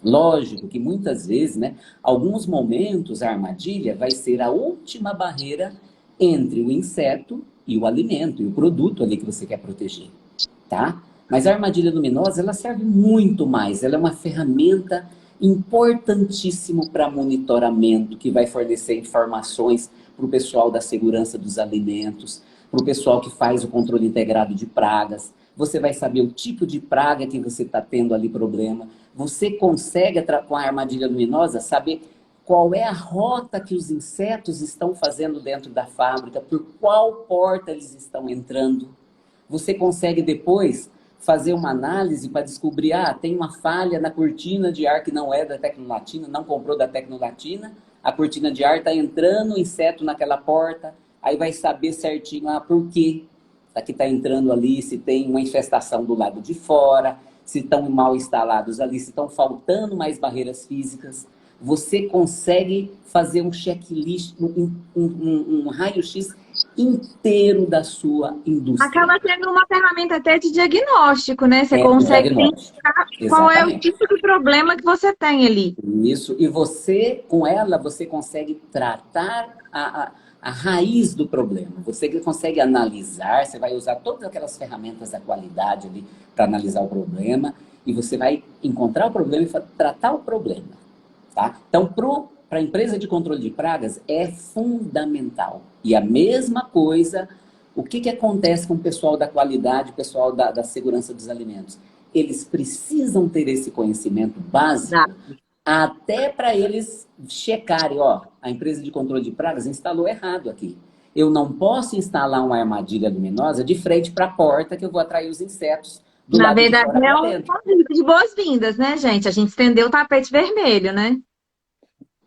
Lógico que muitas vezes, né, alguns momentos a armadilha vai ser a última barreira entre o inseto e o alimento, e o produto ali que você quer proteger, tá? Mas a armadilha luminosa, ela serve muito mais, ela é uma ferramenta importantíssima para monitoramento, que vai fornecer informações para o pessoal da segurança dos alimentos, para o pessoal que faz o controle integrado de pragas. Você vai saber o tipo de praga que você está tendo ali problema. Você consegue, com a armadilha luminosa, saber qual é a rota que os insetos estão fazendo dentro da fábrica, por qual porta eles estão entrando. Você consegue depois fazer uma análise para descobrir, tem uma falha na cortina de ar que não é da Tecnolatina, não comprou da Tecnolatina, a cortina de ar está entrando, o inseto naquela porta, aí vai saber certinho, por quê que está entrando ali, se tem uma infestação do lado de fora, se estão mal instalados ali, se estão faltando mais barreiras físicas. Você consegue fazer um checklist, um raio-x inteiro da sua indústria. Acaba sendo uma ferramenta até de diagnóstico, né? Você consegue identificar qual é o tipo de problema que você tem ali. Isso, e você, com ela, você consegue tratar a raiz do problema. Você consegue analisar, você vai usar todas aquelas ferramentas da qualidade ali para analisar o problema, e você vai encontrar o problema e tratar o problema. Tá? Então, para a empresa de controle de pragas é fundamental. E a mesma coisa, o que acontece com o pessoal da qualidade, o pessoal da segurança dos alimentos? Eles precisam ter esse conhecimento básico até para eles checarem, ó, a empresa de controle de pragas instalou errado aqui. Eu não posso instalar uma armadilha luminosa de frente para a porta que eu vou atrair os insetos do Na lado de verdade, fora é para um dentro. convite de boas-vindas, né, gente? A gente estendeu o tapete vermelho, né?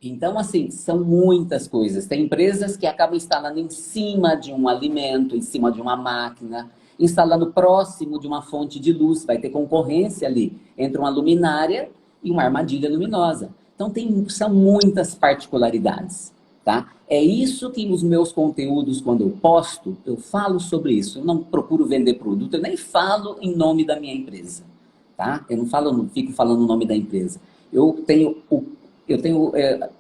Então, assim, são muitas coisas. Tem empresas que acabam instalando em cima de um alimento, em cima de uma máquina, instalando próximo de uma fonte de luz. Vai ter concorrência ali entre uma luminária e uma armadilha luminosa. Então, são muitas particularidades, tá? É isso que os meus conteúdos, quando eu posto, eu falo sobre isso. Eu não procuro vender produto, eu nem falo em nome da minha empresa, tá? Eu não fico falando o nome da empresa. Eu tenho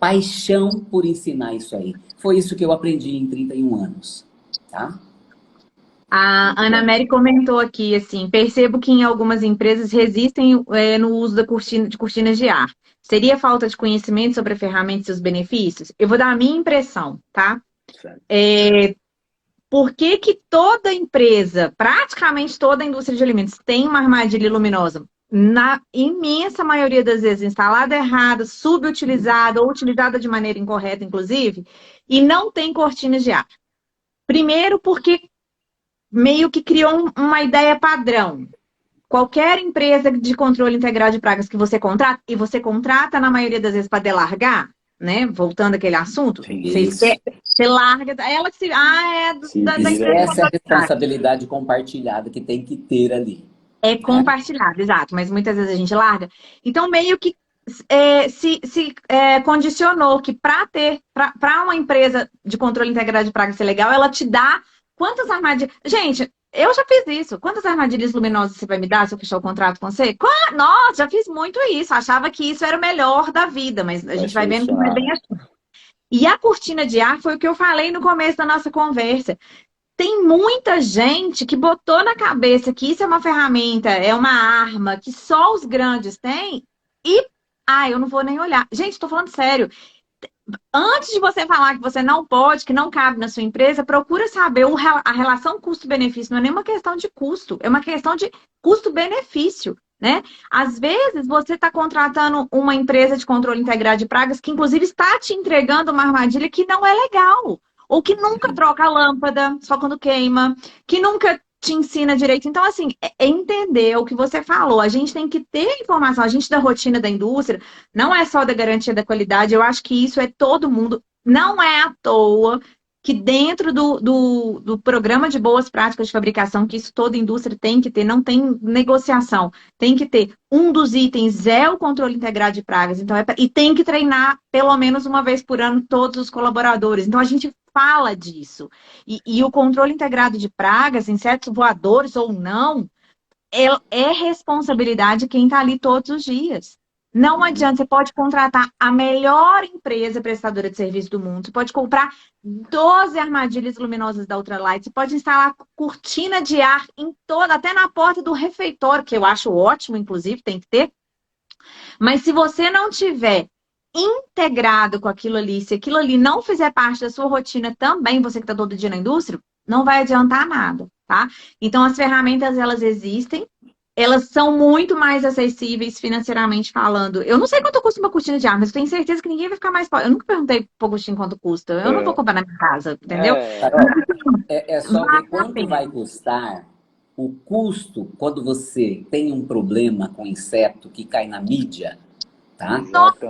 paixão por ensinar isso aí. Foi isso que eu aprendi em 31 anos, tá? A Ana Mary comentou aqui, assim, percebo que em algumas empresas resistem no uso de cortinas de ar. Seria falta de conhecimento sobre a ferramenta e seus benefícios? Eu vou dar a minha impressão, tá? Certo. Por que que toda empresa, praticamente toda a indústria de alimentos, tem uma armadilha luminosa? Na imensa maioria das vezes instalada errada, subutilizada ou utilizada de maneira incorreta, inclusive, e não tem cortinas de ar. Primeiro, porque meio que criou uma ideia padrão. Qualquer empresa de controle integral de pragas que você contrata, e você contrata na maioria das vezes para delargar, né? Voltando àquele assunto, você larga, ela que se. Da empresa de Essa é a controle de pragas. responsabilidade compartilhada que tem que ter ali. É compartilhado, exato, mas muitas vezes a gente larga. Então, meio que se condicionou que para uma empresa de controle integrado de pragas ser legal, ela te dá quantas armadilhas. Gente, eu já fiz isso. Quantas armadilhas luminosas você vai me dar se eu fechar o contrato com você? Nossa, já fiz muito isso. Achava que isso era o melhor da vida, mas a gente vai vendo que não é bem assim. E a cortina de ar foi o que eu falei no começo da nossa conversa. Tem muita gente que botou na cabeça que isso é uma ferramenta, é uma arma, que só os grandes têm, e, eu não vou nem olhar. Gente, estou falando sério. Antes de você falar que você não pode, que não cabe na sua empresa, procura saber a relação custo-benefício. Não é nenhuma questão de custo, é uma questão de custo-benefício, né? Às vezes, você está contratando uma empresa de controle integrado de pragas que, inclusive, está te entregando uma armadilha que não é legal. Ou que nunca troca a lâmpada, só quando queima, que nunca te ensina direito. Então, assim, é entender o que você falou. A gente tem que ter informação, a gente da rotina da indústria, não é só da garantia da qualidade, eu acho que isso é todo mundo. Não é à toa que dentro do programa de boas práticas de fabricação, que isso toda indústria tem que ter, não tem negociação, tem que ter. Um dos itens é o controle integrado de pragas, então e tem que treinar pelo menos uma vez por ano todos os colaboradores. Então a gente fala disso. E o controle integrado de pragas, insetos voadores ou não, é responsabilidade de quem está ali todos os dias. Não adianta, você pode contratar a melhor empresa prestadora de serviço do mundo, você pode comprar 12 armadilhas luminosas da Ultralight, você pode instalar cortina de ar em toda, até na porta do refeitório, que eu acho ótimo, inclusive, tem que ter. Mas se você não tiver integrado com aquilo ali, se aquilo ali não fizer parte da sua rotina também, você que está todo dia na indústria, não vai adiantar nada, tá? Então, as ferramentas, elas existem, elas são muito mais acessíveis financeiramente falando. Eu não sei quanto custa uma cortina de ar, mas eu tenho certeza que ninguém vai ficar mais pobre. Eu nunca perguntei pro Agostinho quanto custa. Eu não vou comprar na minha casa, entendeu? É só ver quanto vai custar o custo quando você tem um problema com inseto que cai na mídia, tá?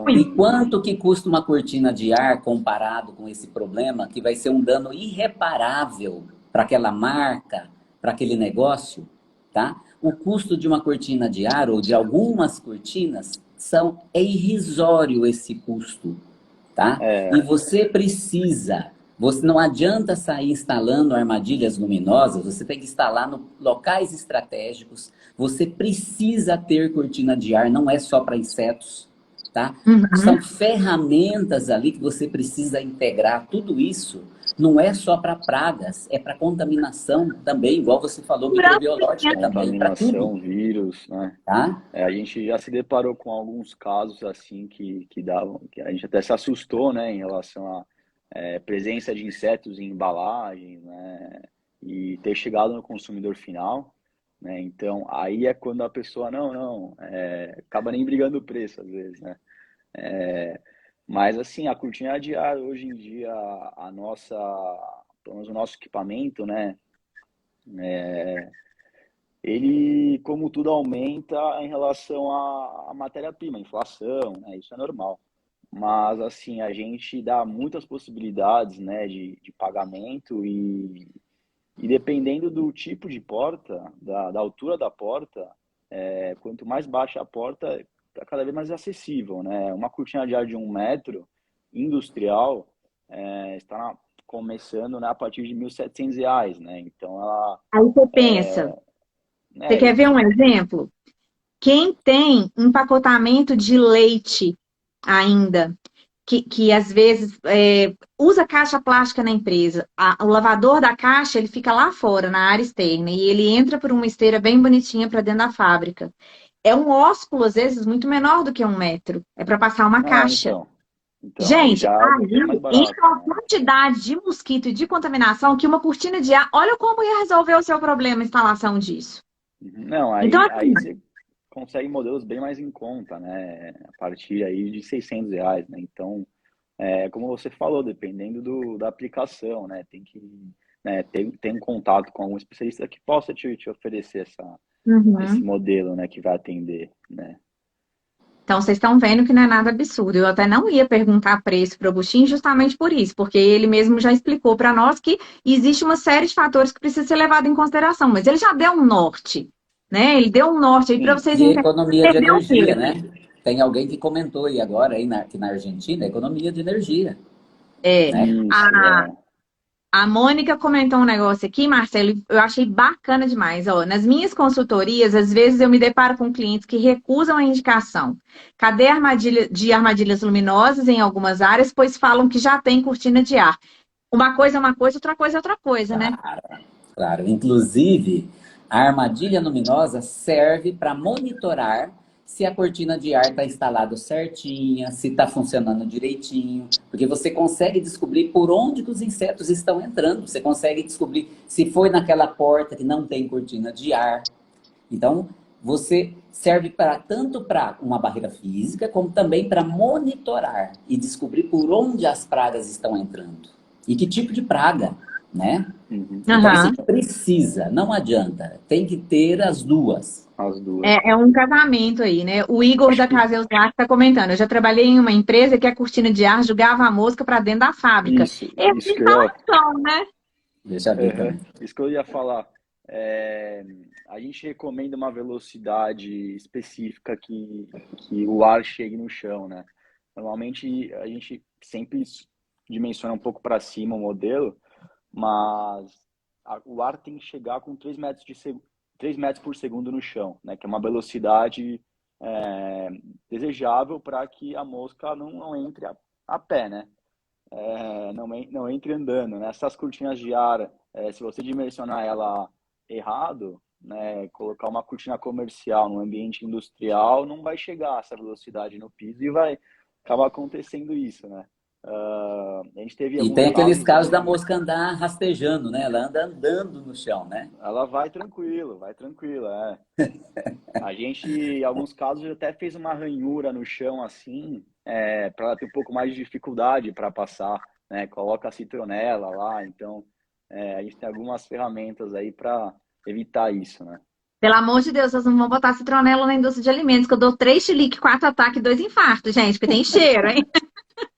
E quanto que custa uma cortina de ar comparado com esse problema que vai ser um dano irreparável para aquela marca, para aquele negócio, tá? O custo de uma cortina de ar ou de algumas cortinas é irrisório esse custo, tá? E você não adianta sair instalando armadilhas luminosas, você tem que instalar em locais estratégicos, você precisa ter cortina de ar, não é só para insetos, tá? São ferramentas ali que você precisa integrar tudo isso não é só para pragas, é para contaminação também, igual você falou, microbiológica também, para tudo, Contaminação, vírus, né? tá? A gente já se deparou com alguns casos assim que davam, que a gente até se assustou, né, em relação à presença de insetos em embalagem, né, e ter chegado no consumidor final, né? Então aí é quando a pessoa acaba nem brigando o preço às vezes, né? Mas assim, a cortina de ar hoje em dia, a nossa, pelo menos o nosso equipamento, né? Ele, como tudo, aumenta em relação à matéria-prima, inflação, né? Isso é normal. Mas, assim, a gente dá muitas possibilidades, né, de pagamento e dependendo do tipo de porta, da altura da porta, quanto mais baixa a porta, tá cada vez mais acessível, né? Uma cortina de ar de 1 metro, industrial, está começando, né, a partir de R$ 1.700, né? Então, ela... Aí você pensa, você quer ver um exemplo? Quem tem empacotamento de leite ainda, que às vezes usa caixa plástica na empresa, o lavador da caixa ele fica lá fora, na área externa, e ele entra por uma esteira bem bonitinha para dentro da fábrica. É um ósculo, às vezes, muito menor do que 1 metro. É para passar uma caixa. Então, aí Gente, já é mais barato, entra uma né? quantidade de mosquito e de contaminação que uma cortina de ar, olha como ia resolver o seu problema a instalação disso. Não, Então, aí assim, você consegue modelos bem mais em conta, né? A partir aí de R$ 600, né? Então, como você falou, dependendo da aplicação, né? Tem que, né, ter um contato com algum especialista que possa te oferecer esse uhum. modelo, né? Que vai atender, né? Então, vocês estão vendo que não é nada absurdo. Eu até não ia perguntar preço para o Agostinho justamente por isso, porque ele mesmo já explicou para nós que existe uma série de fatores que precisa ser levado em consideração, mas ele já deu um norte, né? Ele deu um norte aí para Sim, vocês E a entenderem. economia de Entendeu o energia, quê? né? Tem alguém que comentou aí agora, aí aqui na Argentina, economia de energia, É, né? isso, a Mônica comentou um negócio aqui, Marcelo, eu achei bacana demais. Ó, nas minhas consultorias, às vezes eu me deparo com clientes que recusam a indicação. Cadê a armadilha de armadilhas luminosas em algumas áreas, pois falam que já tem cortina de ar. Uma coisa é uma coisa, outra coisa é outra coisa, né? Claro. Inclusive, a armadilha luminosa serve para monitorar se a cortina de ar está instalada certinha, se está funcionando direitinho, porque você consegue descobrir por onde que os insetos estão entrando, você consegue descobrir se foi naquela porta que não tem cortina de ar. Então, você serve tanto para uma barreira física, como também para monitorar e descobrir por onde as pragas estão entrando. E que tipo de praga, né? Então, assim, precisa, não adianta. Tem que ter as duas. as duas. É um casamento aí, né? O Igor da Casa Eusar está comentando. Eu já trabalhei em uma empresa que a cortina de ar jogava a mosca para dentro da fábrica. Isso Erro de que eu ia, instalação, né? Deixa eu ver também. isso que eu ia falar. A gente recomenda uma velocidade específica que o ar chegue no chão, né? Normalmente a gente sempre dimensiona um pouco para cima o modelo, mas o ar tem que chegar com 3 metros, 3 metros por segundo no chão, né? Que é uma velocidade desejável para que a mosca não entre a pé, né? Não entre andando, né? Essas cortinas de ar, se você dimensionar ela errado, né, colocar uma cortina comercial no ambiente industrial, não vai chegar a essa velocidade no piso e vai acabar acontecendo isso, né? A gente teve E tem aqueles casos da aí, mosca andar rastejando, né? Ela anda andando no chão, né? ela vai tranquilo, A gente, em alguns casos, até fez uma ranhura no chão assim, para ela ter um pouco mais de dificuldade para passar, né? Coloca a citronela lá, então a gente tem algumas ferramentas aí para evitar isso, né? Pelo amor de Deus, vocês não vão botar citronela na indústria de alimentos, que eu dou 3 chilique, 4 ataques, 2 infartos, gente, porque tem cheiro, hein?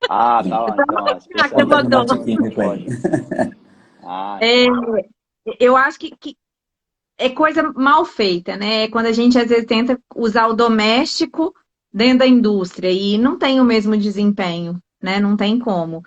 Ah, tá lá, então, Conta com especialista o não químico aí. pode. Ah, É, eu acho que é coisa mal feita, né? Quando a gente às vezes tenta usar o doméstico dentro da indústria e não tem o mesmo desempenho, né? Não tem como.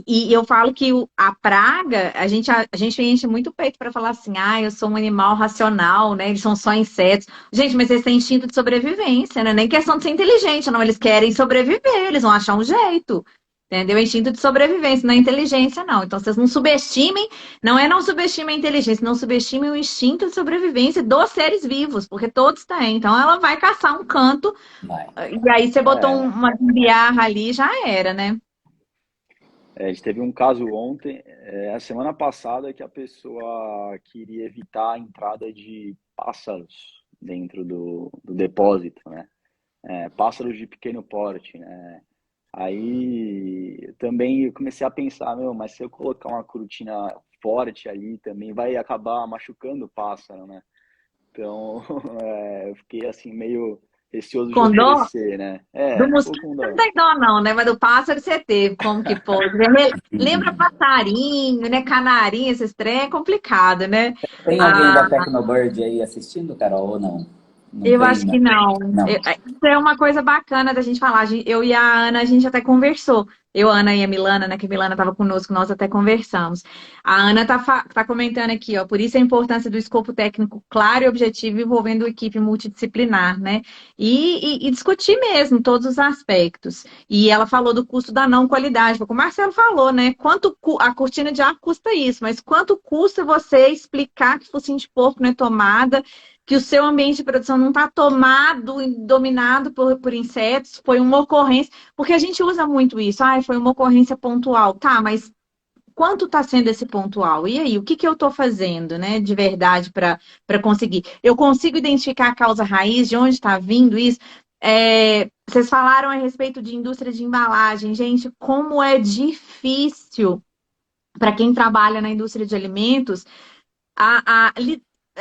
E eu falo que a praga, a gente enche muito o peito para falar assim, eu sou um animal racional, né? Eles são só insetos. Gente, mas eles têm instinto de sobrevivência, né? Nem questão de ser inteligente, não. Eles querem sobreviver, eles vão achar um jeito. Entendeu? É instinto de sobrevivência, não é inteligência, não. Então, vocês não subestimem, não subestimem a inteligência, não subestimem o instinto de sobrevivência dos seres vivos, porque todos têm. Então, ela vai caçar um canto, Vai. e aí você botou É, uma gambiarra ali, já era, né? a gente teve um caso ontem, a semana passada, que a pessoa queria evitar a entrada de pássaros dentro do depósito, né? Pássaros de pequeno porte, né? Aí também eu comecei a pensar, meu, mas se eu colocar uma cortina forte ali, também vai acabar machucando o pássaro, né? Então, eu fiquei assim meio receoso de Com dó? oferecer, né? Do Um pouco mosquito com você não dó. tem dó, não, né? Mas do pássaro você teve, como que pode? Lembra passarinho, né? Canarinho, esses trem é complicado, né? Tem alguém Ah, da Tecnobird aí assistindo, Carol, ou não? Não eu tem, acho que não. não. Não. Isso é uma coisa bacana da gente falar. Eu e a Ana, a gente até conversou. Eu, a Ana e a Milana, né? Que a Milana estava conosco, nós até conversamos. A Ana tá comentando aqui, ó. Por isso a importância do escopo técnico claro e objetivo envolvendo equipe multidisciplinar, né? E discutir mesmo todos os aspectos. E ela falou do custo da não qualidade. Como o Marcelo falou, né? A cortina de ar custa isso, mas quanto custa você explicar que focinho de porco não é tomada, que o seu ambiente de produção não está tomado e dominado por insetos, foi uma ocorrência, porque a gente usa muito isso, foi uma ocorrência pontual, tá, mas quanto está sendo esse pontual? E aí, o que eu estou fazendo, né, de verdade para conseguir? Eu consigo identificar a causa raiz, de onde está vindo isso? Vocês falaram a respeito de indústria de embalagem, gente, como é difícil para quem trabalha na indústria de alimentos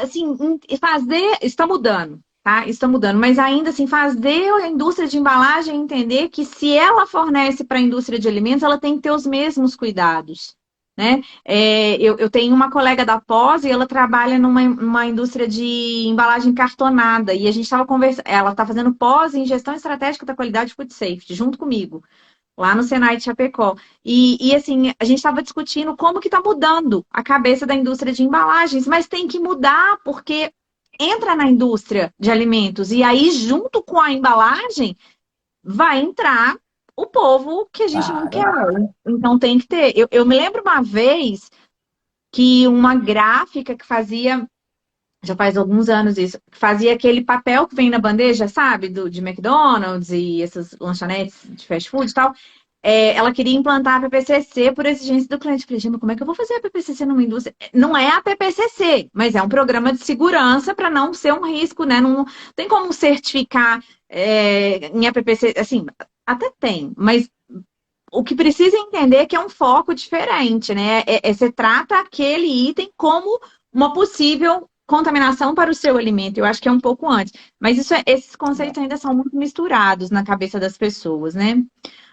assim, fazer, está mudando, tá? Está mudando, mas ainda assim, fazer a indústria de embalagem entender que se ela fornece para a indústria de alimentos, ela tem que ter os mesmos cuidados, né? Eu tenho uma colega da Pós e ela trabalha numa indústria de embalagem cartonada e a gente estava conversando, ela está fazendo pós em gestão estratégica da qualidade food safety, junto comigo lá no Senai de Chapecó. Assim, a gente estava discutindo como que está mudando a cabeça da indústria de embalagens, mas tem que mudar porque entra na indústria de alimentos e aí, junto com a embalagem, vai entrar o povo que a gente não quer. Claro. Então tem que ter. Eu me lembro uma vez que uma gráfica que fazia, já faz alguns anos isso, que fazia aquele papel que vem na bandeja, sabe? De McDonald's e essas lanchonetes de fast food e tal. Ela queria implantar a PPCC por exigência do cliente. Eu falei, gente, mas como é que eu vou fazer a PPCC numa indústria? Não é a PPCC, mas é um programa de segurança para não ser um risco, né? Não tem como certificar em APPC, assim, até tem, mas o que precisa entender é que é um foco diferente, né? Você trata aquele item como uma possível contaminação para o seu alimento. Eu acho que é um pouco antes. Mas esses conceitos ainda são muito misturados na cabeça das pessoas, né?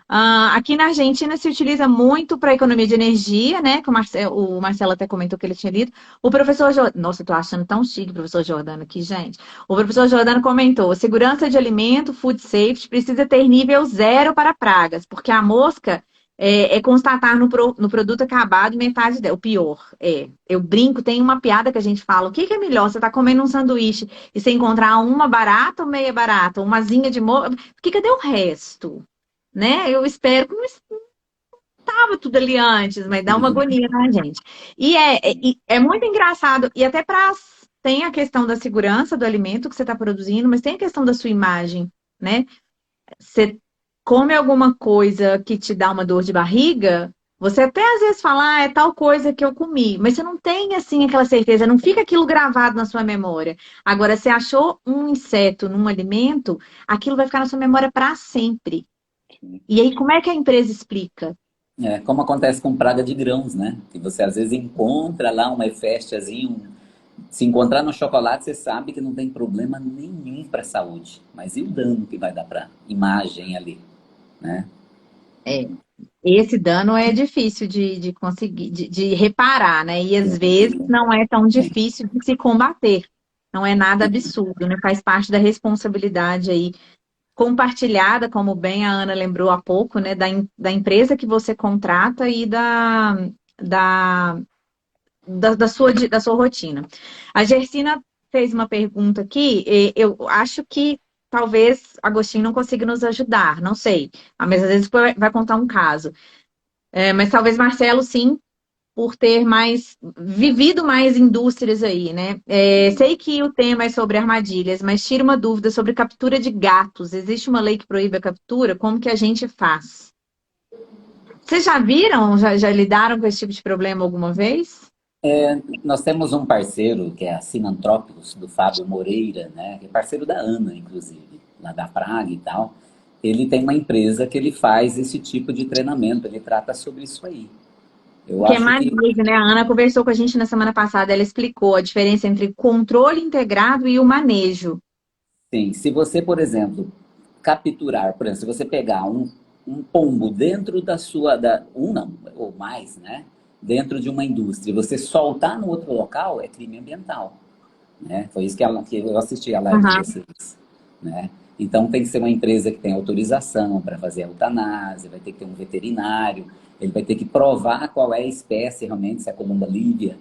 Aqui na Argentina se utiliza muito para economia de energia, né? Que o Marcelo até comentou que ele tinha lido. O professor Jordano, nossa, eu tô achando tão chique o professor Jordano aqui, gente. O professor Jordano comentou: segurança de alimento, food safety, precisa ter nível zero para pragas, porque a mosca é constatar no produto acabado metade dela. O pior eu brinco, tem uma piada que a gente fala: o que é melhor? Você está comendo um sanduíche e você encontrar uma barata ou meia barata, uma asinha de mosca? Cadê o resto? Né? Eu espero que não estava tudo ali antes, mas dá uma agonia na gente. E é muito engraçado, e até tem a questão da segurança do alimento que você está produzindo, mas tem a questão da sua imagem, né? Você come alguma coisa que te dá uma dor de barriga, você até às vezes fala, é tal coisa que eu comi, mas você não tem assim aquela certeza, não fica aquilo gravado na sua memória. Agora, você achou um inseto num alimento, aquilo vai ficar na sua memória para sempre. E aí, como é que a empresa explica? Como acontece com praga de grãos, né? Que você às vezes encontra lá uma hefestiazinha, se encontrar no chocolate, você sabe que não tem problema nenhum para a saúde. Mas e o dano que vai dar para imagem ali, né? Esse dano é difícil de conseguir, de reparar, né? E às vezes Sim, não é tão sim. difícil de se combater. Não é nada absurdo, né? Faz parte da responsabilidade aí compartilhada, como bem a Ana lembrou há pouco, né? Da empresa que você contrata e da, da sua rotina. A Gersina fez uma pergunta aqui, eu acho que talvez Agostinho não consiga nos ajudar, não sei. Mas às vezes vai contar um caso. Mas talvez Marcelo, sim, por ter vivido mais indústrias aí, né? Sei que o tema é sobre armadilhas, mas tira uma dúvida sobre captura de gatos. Existe uma lei que proíbe a captura? Como que a gente faz? Vocês já viram, já lidaram com esse tipo de problema alguma vez? Nós temos um parceiro, que é a Sinantrópicos, do Fábio Moreira, né? Que é parceiro da Ana, inclusive, lá da Praga e tal. Ele tem uma empresa que ele faz esse tipo de treinamento, ele trata sobre isso aí. Eu Que é acho que, manejo, né? A Ana conversou com a gente na semana passada, ela explicou a diferença entre controle integrado e o manejo. sim, se você, por exemplo, capturar, por exemplo, se você pegar um pombo dentro da sua, um não, ou mais, né? Dentro de uma indústria, e você soltar no outro local, é crime ambiental, né? Foi isso que eu assisti a live de Aham. vocês, né? Então tem que ser uma empresa que tem autorização para fazer a eutanásia, vai ter que ter um veterinário, ele vai ter que provar qual é a espécie realmente, se é columba lívia,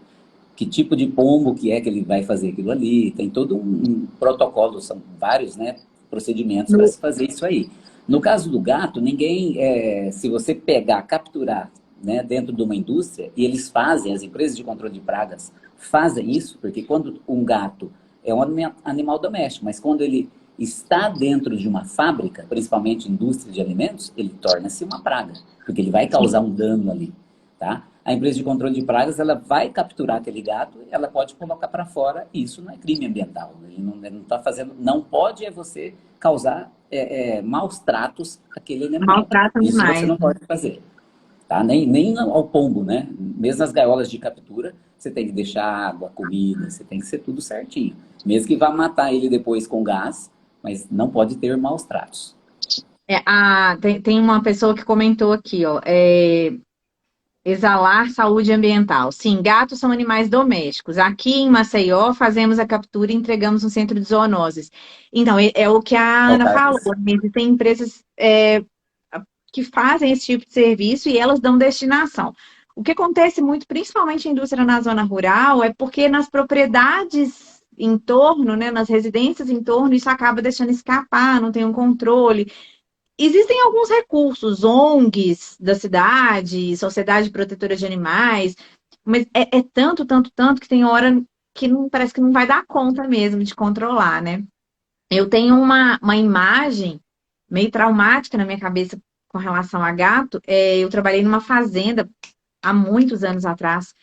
que tipo de pombo que é que ele vai fazer aquilo ali, tem todo um protocolo, são vários, né, procedimentos para No- se fazer isso aí. No caso do gato, ninguém, se você pegar, capturar, né, dentro de uma indústria, e eles fazem, as empresas de controle de pragas fazem isso, porque quando um gato é um animal doméstico, mas quando ele está dentro de uma fábrica, principalmente indústria de alimentos, ele torna-se uma praga, porque ele vai causar um dano ali, tá? A empresa de controle de pragas, ela vai capturar aquele gato, ela pode colocar para fora, e isso não é crime ambiental. Ele não está fazendo, não pode você causar maus tratos àquele animal. Maltratam Isso você demais, não né? pode fazer, tá? Nem ao pombo, né? Mesmo nas gaiolas de captura, você tem que deixar água, comida, você tem que ser tudo certinho. Mesmo que vá matar ele depois com gás, mas não pode ter maus tratos. Tem uma pessoa que comentou aqui, ó. Exalar saúde ambiental. Sim, gatos são animais domésticos. Aqui em Maceió, fazemos a captura e entregamos no centro de zoonoses. Então, é o que a É o Ana falou, Carlos. né? Existem empresas que fazem esse tipo de serviço e elas dão destinação. O que acontece muito, principalmente em indústria na zona rural, é porque nas propriedades em torno, né, nas residências em torno, isso acaba deixando escapar, não tem um controle. Existem alguns recursos, ONGs da cidade, Sociedade Protetora de Animais, mas é tanto, tanto, tanto que tem hora que não, parece que não vai dar conta mesmo de controlar, né? Eu tenho uma imagem meio traumática na minha cabeça com relação a gato. Eu trabalhei numa fazenda há muitos anos atrás,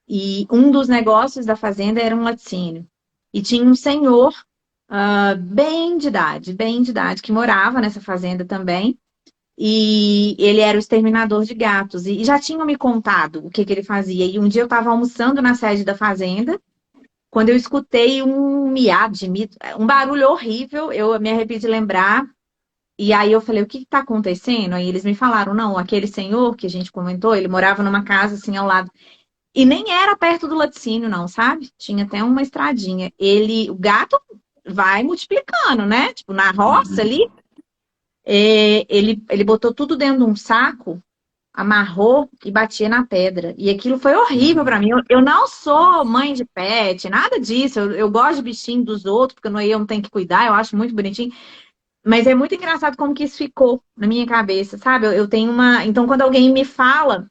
e um dos negócios da fazenda era um laticínio. E tinha um senhor bem de idade, que morava nessa fazenda também. E ele era o exterminador de gatos. E já tinham me contado o que que ele fazia. E um dia eu estava almoçando na sede da fazenda, quando eu escutei um miado de mito, um barulho horrível, eu me arrepio de lembrar. E aí eu falei, o que está acontecendo? Aí eles me falaram, não, aquele senhor que a gente comentou, ele morava numa casa assim ao lado. E nem era perto do laticínio, não, sabe? Tinha até uma estradinha. O gato vai multiplicando, né? Tipo, na roça Uhum. ali, ele botou tudo dentro de um saco, amarrou e batia na pedra. E aquilo foi horrível pra mim. Eu não sou mãe de pet, nada disso. Eu gosto de bichinho dos outros, porque eu não tenho que cuidar, eu acho muito bonitinho. Mas é muito engraçado como que isso ficou na minha cabeça, sabe? Eu tenho uma. Então, quando alguém me fala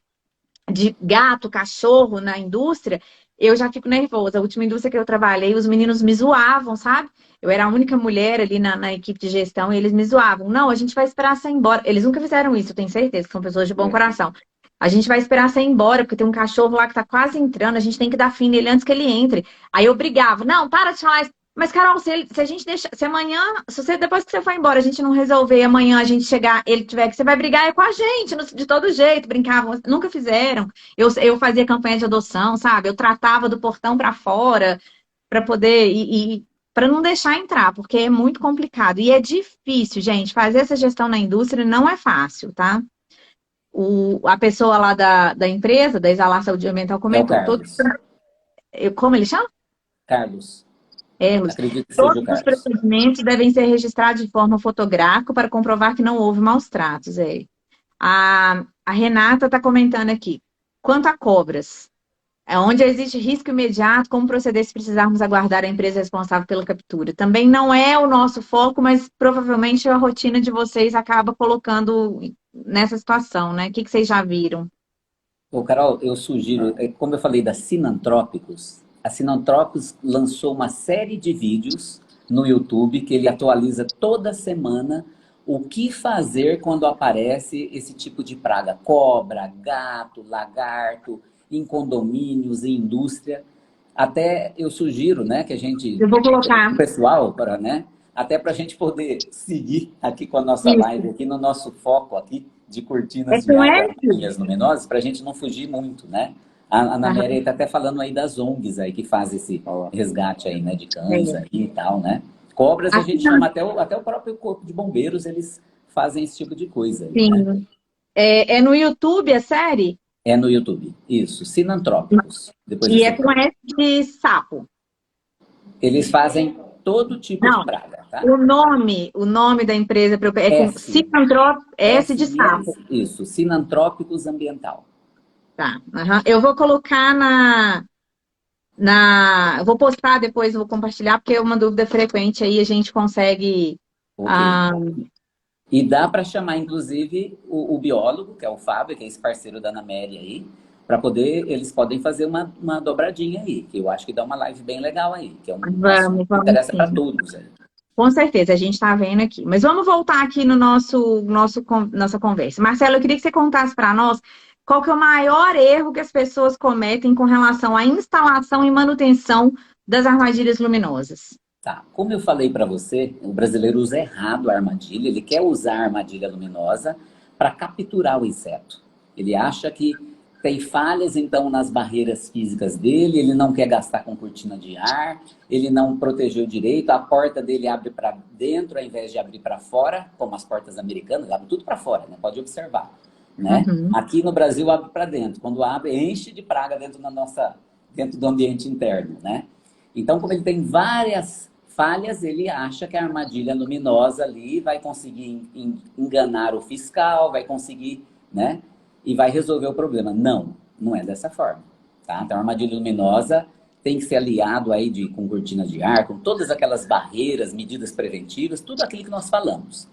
de gato, cachorro na indústria, eu já fico nervosa. A última indústria que eu trabalhei, os meninos me zoavam, sabe? Eu era a única mulher ali na equipe de gestão e eles me zoavam. Não, a gente vai esperar você ir embora. Eles nunca fizeram isso, eu tenho certeza, que são pessoas de bom coração. A gente vai esperar você ir embora, porque tem um cachorro lá que tá quase entrando, a gente tem que dar fim nele antes que ele entre. Aí eu brigava, não, para de falar isso. Mas, Carol, se a gente deixar, se amanhã, se você, depois que você for embora, a gente não resolver, amanhã a gente chegar, ele tiver que, você vai brigar é com a gente, de todo jeito, brincavam, nunca fizeram. Eu fazia campanha de adoção, sabe? Eu tratava do portão para fora, para poder, para não deixar entrar, porque é muito complicado. E é difícil, gente, fazer essa gestão na indústria não é fácil, tá? A pessoa lá da empresa, da Exalar Saúde Ambiental, É o comentou, Carlos. como ele chama? Carlos. Erros. Acredito que seja Todos o os Carlos. procedimentos devem ser registrados de forma fotográfica para comprovar que não houve maus tratos. A Renata está comentando aqui. Quanto a cobras? É onde existe risco imediato, como proceder se precisarmos aguardar a empresa responsável pela captura. Também não é o nosso foco, mas provavelmente a rotina de vocês acaba colocando nessa situação, né? O que vocês já viram? Ô, Carol, eu sugiro, como eu falei da Sinantrópicos, a Sinantrópicos lançou uma série de vídeos no YouTube que ele atualiza toda semana o que fazer quando aparece esse tipo de praga. Cobra, gato, lagarto, em condomínios, em indústria. Até eu sugiro, né, que a gente, Eu vou colocar. o pessoal, para, né, até para a gente poder seguir aqui com a nossa Isso. live, aqui no nosso foco aqui de cortinas É de com água, S? armadilhas luminosas, para a gente não fugir muito, né? A Ana Maria está até falando aí das ONGs aí que fazem esse resgate aí, né, de cães aí e tal, né? Cobras a gente chama até o próprio corpo de bombeiros, eles fazem esse tipo de coisa aí, Sim. né? É no YouTube a série? É no YouTube, isso, Sinantrópicos. Depois E você é com S de sapo. Eles fazem todo tipo Não, de praga, tá? o nome da empresa é com S de sapo. Isso, Sinantrópicos Ambiental. Tá. Eu vou colocar eu vou postar depois, vou compartilhar, porque é uma dúvida frequente aí, a gente consegue. Ok. E dá para chamar, inclusive, o biólogo, que é o Fábio, que é esse parceiro da Ana Mary aí, para poder, eles podem fazer uma dobradinha aí, que eu acho que dá uma live bem legal aí, que é um assunto que interessa para todos aí. Com certeza, a gente está vendo aqui. Mas vamos voltar aqui no nossa conversa. Marcelo, eu queria que você contasse para nós qual que é o maior erro que as pessoas cometem com relação à instalação e manutenção das armadilhas luminosas. Tá, como eu falei para você, o brasileiro usa errado a armadilha, ele quer usar a armadilha luminosa para capturar o inseto. Ele acha que tem falhas, então, nas barreiras físicas dele, ele não quer gastar com cortina de ar, ele não protegeu direito, a porta dele abre para dentro ao invés de abrir para fora, como as portas americanas, abre tudo para fora, né? Pode observar. Né? Aqui no Brasil abre para dentro, quando abre, enche de praga dentro do ambiente interno. Né? Então, como ele tem várias falhas, ele acha que a armadilha luminosa ali vai conseguir enganar o fiscal, vai conseguir, né? E vai resolver o problema. Não, não é dessa forma. Tá? Então, a armadilha luminosa tem que ser aliado aí com cortina de ar, com todas aquelas barreiras, medidas preventivas, tudo aquilo que nós falamos.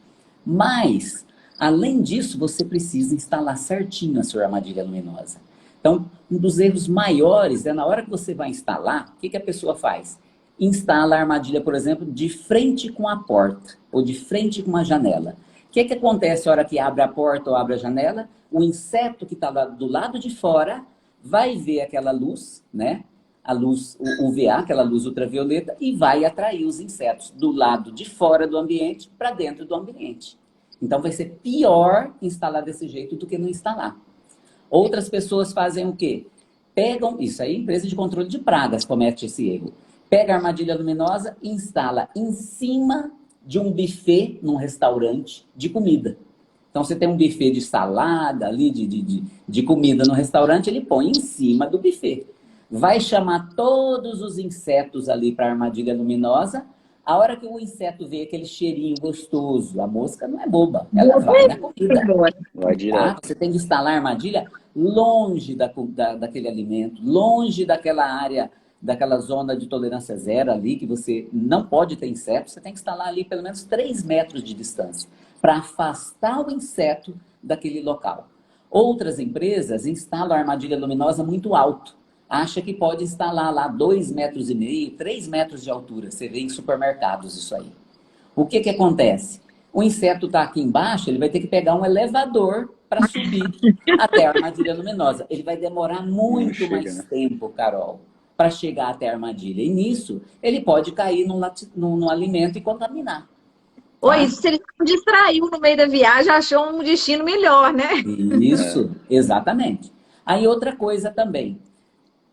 Mas, além disso, você precisa instalar certinho a sua armadilha luminosa. Então, um dos erros maiores é na hora que você vai instalar, o que a pessoa faz? Instala a armadilha, por exemplo, de frente com a porta ou de frente com uma janela. O que acontece na hora que abre a porta ou abre a janela? O inseto que está do lado de fora vai ver aquela luz, né? A luz UVA, aquela luz ultravioleta, e vai atrair os insetos do lado de fora do ambiente para dentro do ambiente. Então vai ser pior instalar desse jeito do que não instalar. Outras pessoas fazem o quê? Pegam, isso aí, empresa de controle de pragas comete esse erro. Pega a armadilha luminosa e instala em cima de um buffet num restaurante de comida. Então, você tem um buffet de salada ali, de comida no restaurante, ele põe em cima do buffet. Vai chamar todos os insetos ali para a armadilha luminosa. A hora que o inseto vê aquele cheirinho gostoso, a mosca não é boba, ela vai na comida. Vai direto. Tá? Você tem que instalar a armadilha longe daquele alimento, longe daquela área, daquela zona de tolerância zero ali, que você não pode ter inseto, você tem que instalar ali pelo menos 3 metros de distância, para afastar o inseto daquele local. Outras empresas instalam a armadilha luminosa muito alto. Acha que pode instalar lá 2,5 metros, 3 metros de altura. Você vê em supermercados isso aí. O que acontece? O inseto está aqui embaixo, ele vai ter que pegar um elevador para subir até a armadilha luminosa. Ele vai demorar muito mais tempo, Carol, para chegar até a armadilha. E nisso, ele pode cair num alimento e contaminar. Oi, se ele se distraiu no meio da viagem, achou um destino melhor, né? Isso, exatamente. Aí outra coisa também,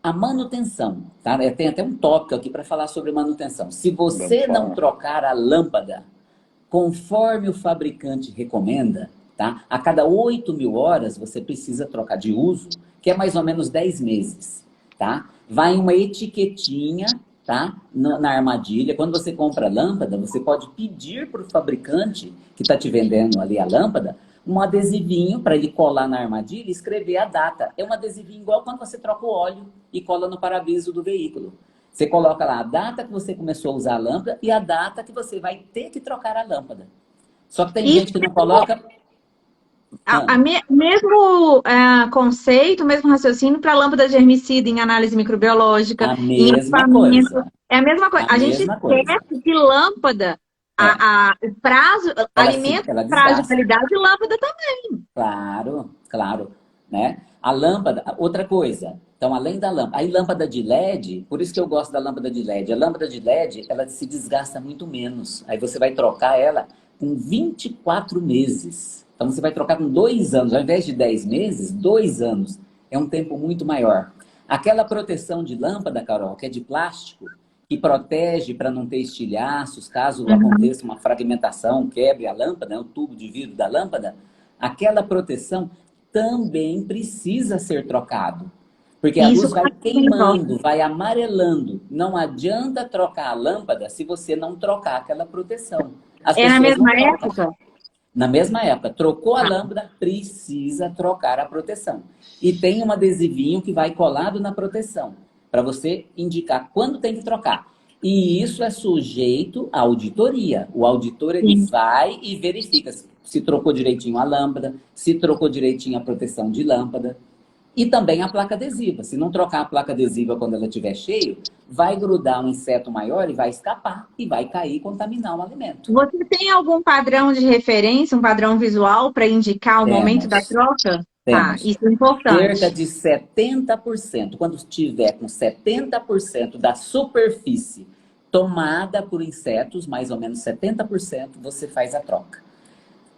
a manutenção. Tá? Tem até um tópico aqui para falar sobre manutenção. Se você não trocar a lâmpada conforme o fabricante recomenda, tá? A cada 8.000 horas você precisa trocar de uso, que é mais ou menos 10 meses. Tá? Vai uma etiquetinha, tá? Na armadilha. Quando você compra a lâmpada, você pode pedir para o fabricante que está te vendendo ali a lâmpada um adesivinho para ele colar na armadilha e escrever a data. É um adesivinho igual quando você troca o óleo e cola no para-brisa do veículo. Você coloca lá a data que você começou a usar a lâmpada e a data que você vai ter que trocar a lâmpada. Só que tem Isso, gente que não coloca. mesmo conceito, mesmo raciocínio para lâmpada germicida em análise microbiológica, A em mesma equipamento. coisa. É a mesma coisa. A A gente mesma coisa. esquece que lâmpada, É. o prazo, alimento Ela de prazo de desgasta. validade, lâmpada também. Claro, claro, né? A lâmpada, outra coisa. Então, além da lâmpada, aí lâmpada de LED, por isso que eu gosto da lâmpada de LED. A lâmpada de LED, ela se desgasta muito menos. Aí você vai trocar ela com 24 meses. Então, você vai trocar com 2 anos, ao invés de 10 meses, 2 anos. É um tempo muito maior. Aquela proteção de lâmpada, Carol, que é de plástico, que protege para não ter estilhaços, caso Uhum. aconteça uma fragmentação, quebre a lâmpada, né, o tubo de vidro da lâmpada, aquela proteção também precisa ser trocado. Porque a Isso luz vai quase ninguém troca. queimando, vai amarelando. Não adianta trocar a lâmpada se você não trocar aquela proteção. As É na pessoas não mesma trocam. época? Na mesma época, trocou a Tá. lâmpada, precisa trocar a proteção. E tem um adesivinho que vai colado na proteção, para você indicar quando tem que trocar. E isso é sujeito à auditoria. O auditor ele Sim. vai e verifica se trocou direitinho a lâmpada, se trocou direitinho a proteção de lâmpada. E também a placa adesiva. Se não trocar a placa adesiva quando ela estiver cheia, vai grudar um inseto maior e vai escapar e vai cair e contaminar o alimento. Você tem algum padrão de referência, um padrão visual para indicar o momento da Temos. troca? Tá, Temos. isso é Cerca importante. de 70%, quando estiver com 70% da superfície tomada por insetos, mais ou menos 70%, você faz a troca.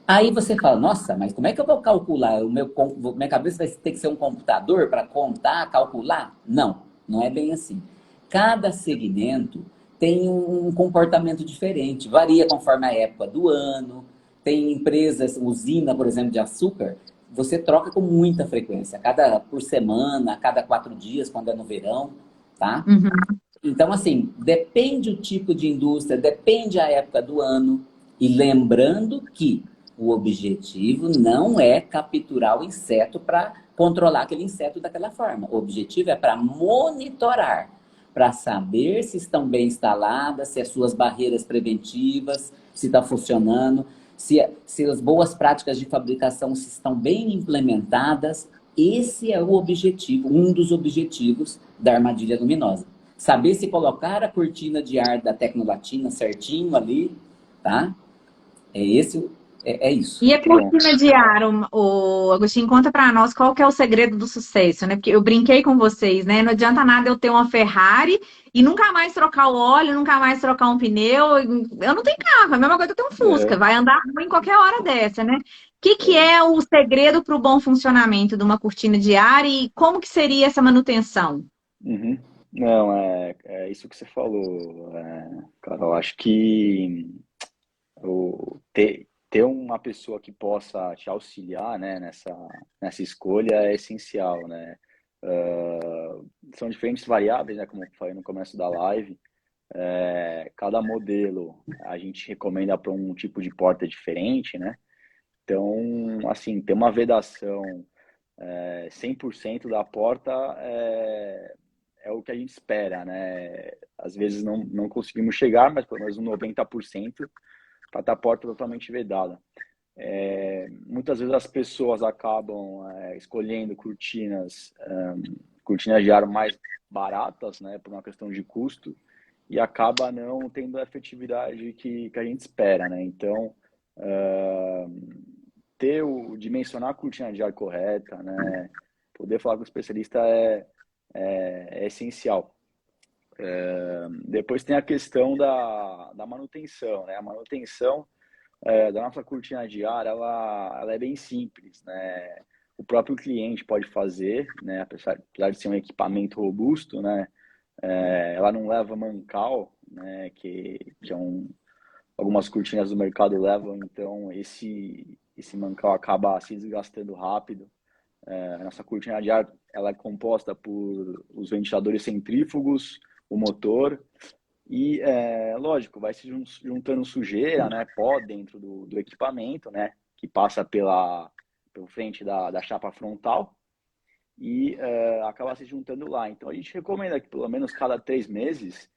Aí você fala, nossa, mas como é que eu vou calcular? Minha cabeça vai ter que ser um computador para contar, calcular? Não, não é bem assim. Cada segmento tem um comportamento diferente, varia conforme a época do ano. Tem empresas, usina, por exemplo, de açúcar, você troca com muita frequência, por semana, a cada 4 dias, quando é no verão, tá? Uhum. Então, assim, depende o tipo de indústria, depende a época do ano. E lembrando que o objetivo não é capturar o inseto para controlar aquele inseto daquela forma. O objetivo é para monitorar, para saber se estão bem instaladas, se as suas barreiras preventivas, se está funcionando, se as boas práticas de fabricação se estão bem implementadas. Esse é o objetivo, um dos objetivos da armadilha luminosa. Saber se colocar a cortina de ar da Tecnolatina certinho ali, tá? É isso. E a Bom, cortina de ar, o Agostinho, conta para nós qual que é o segredo do sucesso, né? Porque eu brinquei com vocês, né? Não adianta nada eu ter uma Ferrari e nunca mais trocar o óleo, nunca mais trocar um pneu. Eu não tenho carro, é a mesma coisa que eu tenho um Fusca, é, vai andar em qualquer hora dessa, né? O que é, é o segredo para o bom funcionamento de uma cortina de ar e como que seria essa manutenção? uhum. Não, é isso que você falou, Carol. Acho que ter uma pessoa que possa te auxiliar, né, nessa escolha é essencial, né? São diferentes variáveis, né, como eu falei no começo da live. Cada modelo a gente recomenda para um tipo de porta diferente, né? Então, assim, ter uma vedação 100% da porta é o que a gente espera, né? Às vezes não conseguimos chegar, mas pelo menos um 90% para estar a porta totalmente vedada. Muitas vezes as pessoas acabam escolhendo cortinas de ar mais baratas, né, por uma questão de custo, e acaba não tendo a efetividade que a gente espera, né? Então, dimensionar a cortina de ar correta, né, poder falar com o especialista é essencial. Depois tem a questão da manutenção, né? A manutenção da nossa cortina de ar, ela é bem simples, né? O próprio cliente pode fazer, né? Apesar de ser um equipamento robusto, né? Ela não leva mancal, né? Algumas cortinas do mercado levam, então esse mancal acaba se desgastando rápido. A nossa cortina de ar, ela é composta por os ventiladores centrífugos, o motor e, lógico, vai se juntando sujeira, né, pó dentro do equipamento, né, que passa pela frente da chapa frontal. e acaba se juntando lá. Então a gente recomenda que pelo menos cada 3 meses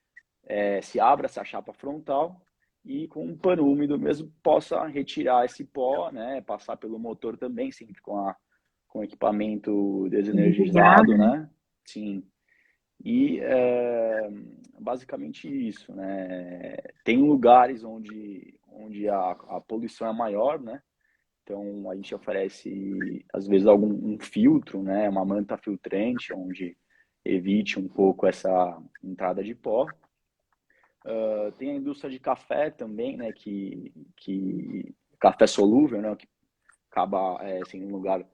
se abra essa chapa frontal e com um pano úmido mesmo possa retirar esse pó, né? Passar pelo motor também, sempre com equipamento desenergizado, né? Sim. E basicamente isso, né? Tem lugares onde a poluição é maior, né? Então a gente oferece às vezes um filtro, né? Uma manta filtrante onde evite um pouco essa entrada de pó. Tem a indústria de café também, né? Que café solúvel, né? Que acaba sendo um lugar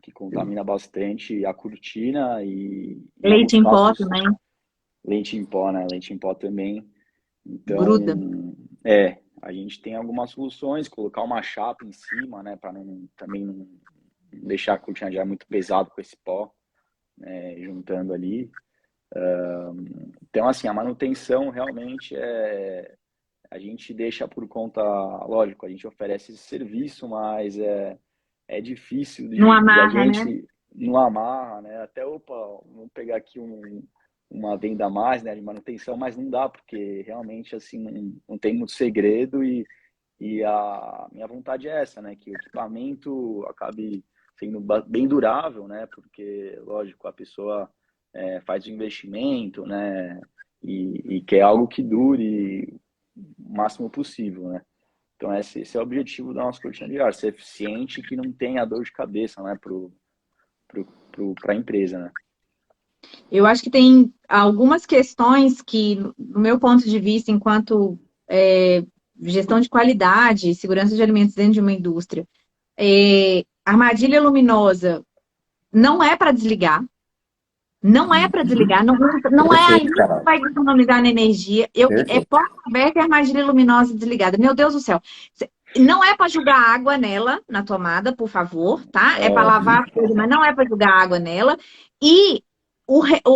que contamina bastante a cortina e em Leite alguns em pó casos também, leite em pó, né? Leite em pó também. gruda. Então, a gente tem algumas soluções, colocar uma chapa em cima, né? Para também não deixar a cortina de ar muito pesado com esse pó, né? Juntando ali. Então, assim, a manutenção realmente a gente deixa por conta, lógico, a gente oferece esse serviço, mas é difícil Não de a amarra, né? gente não amarra, né? Até, opa, vamos pegar aqui uma venda a mais, né, de manutenção, mas não dá, porque realmente, assim, não tem muito segredo e a minha vontade é essa, né? Que o equipamento acabe sendo bem durável, né? Porque, lógico, a pessoa faz o investimento, né? E quer algo que dure o máximo possível, né? Então, esse é o objetivo da nossa cortina de ar, ser eficiente e que não tenha dor de cabeça, né? Para a empresa, né? Eu acho que tem algumas questões que, no meu ponto de vista, enquanto gestão de qualidade, segurança de alimentos dentro de uma indústria, armadilha luminosa não é para desligar. Não é para desligar, não é ali Perfeito, que Carol. vai economizar na energia. É Perfeito. porta aberta e armadilha luminosa desligada. Meu Deus do céu. Não é para jogar água nela, na tomada, por favor, tá? É para lavar as coisas, mas não é para jogar água nela. E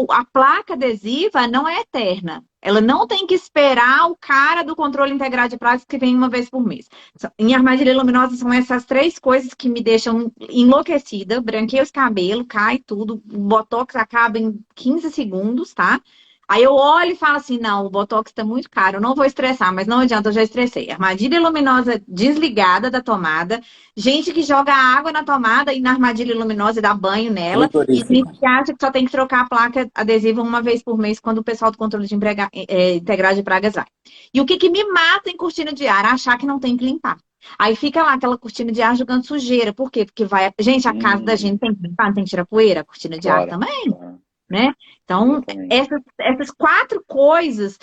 a placa adesiva não é eterna. Ela não tem que esperar o cara do controle integrado de pragas que vem uma vez por mês. Em armadilha luminosa são essas 3 coisas que me deixam enlouquecida. Branqueia os cabelos, cai tudo. O botox acaba em 15 segundos, tá? Aí eu olho e falo assim, não, o botox está muito caro, eu não vou estressar, mas não adianta, eu já estressei. Armadilha luminosa desligada da tomada, gente que joga água na tomada e na armadilha luminosa e dá banho nela, e gente Perigoríssimo. que acha que só tem que trocar a placa adesiva uma vez por mês quando o pessoal do controle de integrar de pragas vai. E o que me mata em cortina de ar? Achar que não tem que limpar. Aí fica lá aquela cortina de ar jogando sujeira. Por quê? Porque vai. Gente, a casa da gente tem que limpar, não tem que tirar poeira, a cortina de ar Claro, também, claro, né? Então, exatamente. essas 4 coisas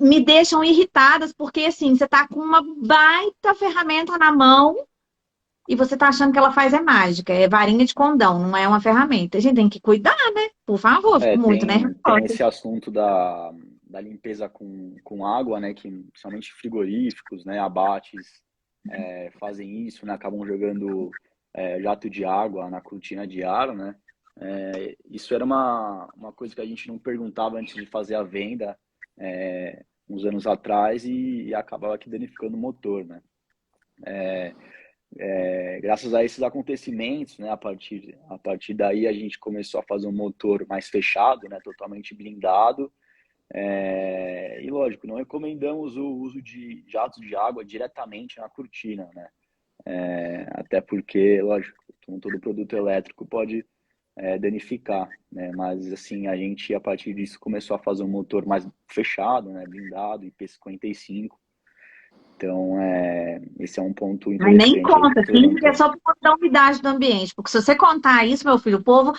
me deixam irritadas, porque assim, você tá com uma baita ferramenta na mão e você tá achando que ela faz mágica, é varinha de condão, não é uma ferramenta. A gente tem que cuidar, né? Por favor, fico muito Tem nervosa. esse assunto da limpeza com água, né? Que principalmente frigoríficos, né? Abates fazem isso, né? Acabam jogando jato de água na cortina de ar, né? Isso era uma coisa que a gente não perguntava antes de fazer a venda, uns anos atrás, e acabava aqui danificando o motor, né? Graças a esses acontecimentos, né, a partir daí a gente começou a fazer um motor mais fechado, né, totalmente blindado. E lógico, não recomendamos o uso de jatos de água diretamente na cortina, né? Até porque, lógico, todo produto elétrico pode danificar, né? Mas assim, a gente a partir disso começou a fazer um motor mais fechado, né, blindado, IP55. Então, esse é um ponto Mas nem interessante aí que conta, tu física é levantou. só por conta da umidade do ambiente. Porque se você contar isso, meu filho, o povo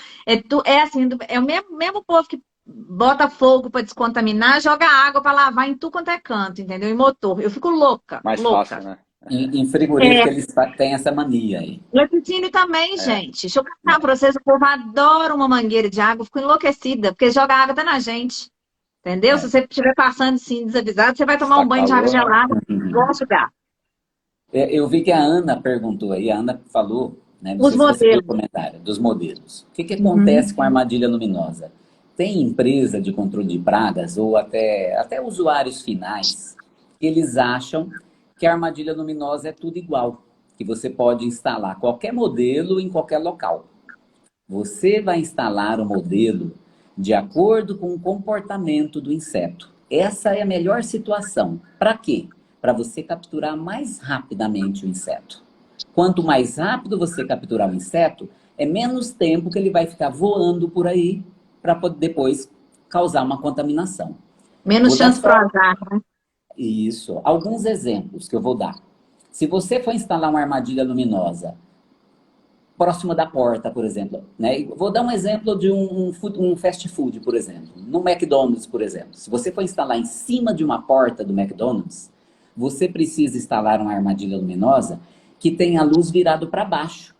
assim, é o mesmo povo que bota fogo para descontaminar, joga água para lavar em tudo quanto é canto, entendeu? Em motor. Eu fico louca, Mais fácil, louca. né? Em frigorífico eles têm essa mania aí. Laticínio também, É, gente. Deixa eu contar para vocês, o povo adora uma mangueira de água, eu fico enlouquecida, porque joga água até na gente. Entendeu? Se É. você estiver passando assim, desavisado, você vai tomar está um banho de água calor, né? gelada, igual jogar. Eu vi que a Ana perguntou aí, a Ana falou, né, não Os sei se você viu o modelos. comentário, dos modelos. O que Uhum. acontece com a armadilha luminosa? Tem empresa de controle de pragas ou até usuários finais, eles acham que a armadilha luminosa é tudo igual, que você pode instalar qualquer modelo em qualquer local. Você vai instalar o modelo de acordo com o comportamento do inseto. Essa é a melhor situação. Para quê? Para você capturar mais rapidamente o inseto. Quanto mais rápido você capturar o inseto, é menos tempo que ele vai ficar voando por aí para depois causar uma contaminação. Menos Vou dar chance só para azar. isso, alguns exemplos que eu vou dar. Se você for instalar uma armadilha luminosa próximo da porta, por exemplo, né? Vou dar um exemplo de um fast food, por exemplo, no McDonald's, por exemplo. Se você for instalar em cima de uma porta do McDonald's, você precisa instalar uma armadilha luminosa que tenha a luz virado para baixo,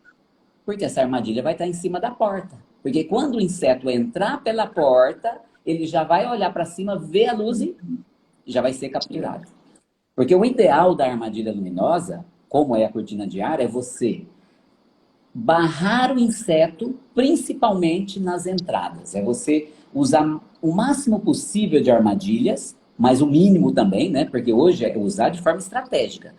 porque essa armadilha vai estar em cima da porta. Porque quando o inseto entrar pela porta, ele já vai olhar para cima, ver a luz e já vai ser capturado. Porque o ideal da armadilha luminosa, como é a cortina de ar, é você barrar o inseto, principalmente nas entradas. É você usar o máximo possível de armadilhas, mas o mínimo também, né? Porque hoje é usar de forma estratégica.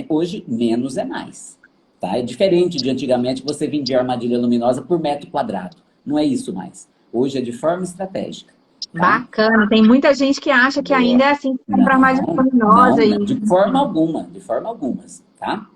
Hoje, menos é mais. Tá? É diferente de antigamente que você vendia armadilha luminosa por metro quadrado. Não é isso mais. Hoje é de forma estratégica. Tá? Bacana. Tem muita gente que acha que Boa. ainda é assim, comprar mais Não, luminosa não, e de forma alguma, de forma alguma, tá?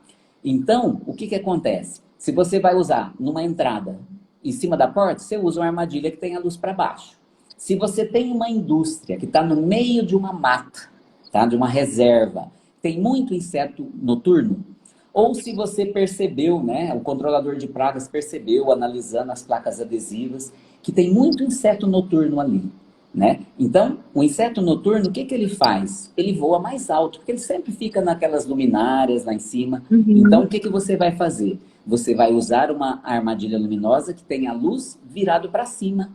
Então, o que que acontece? Se você vai usar numa entrada em cima da porta, você usa uma armadilha que tem a luz para baixo. Se você tem uma indústria que está no meio de uma mata, tá? De uma reserva, tem muito inseto noturno, ou se você percebeu, né? O controlador de pragas percebeu, analisando as placas adesivas, que tem muito inseto noturno ali. Né? Então, o inseto noturno, o que que ele faz? Ele voa mais alto, porque ele sempre fica naquelas luminárias lá em cima. Então, o que que você vai fazer? Você vai usar uma armadilha luminosa que tem a luz virado para cima.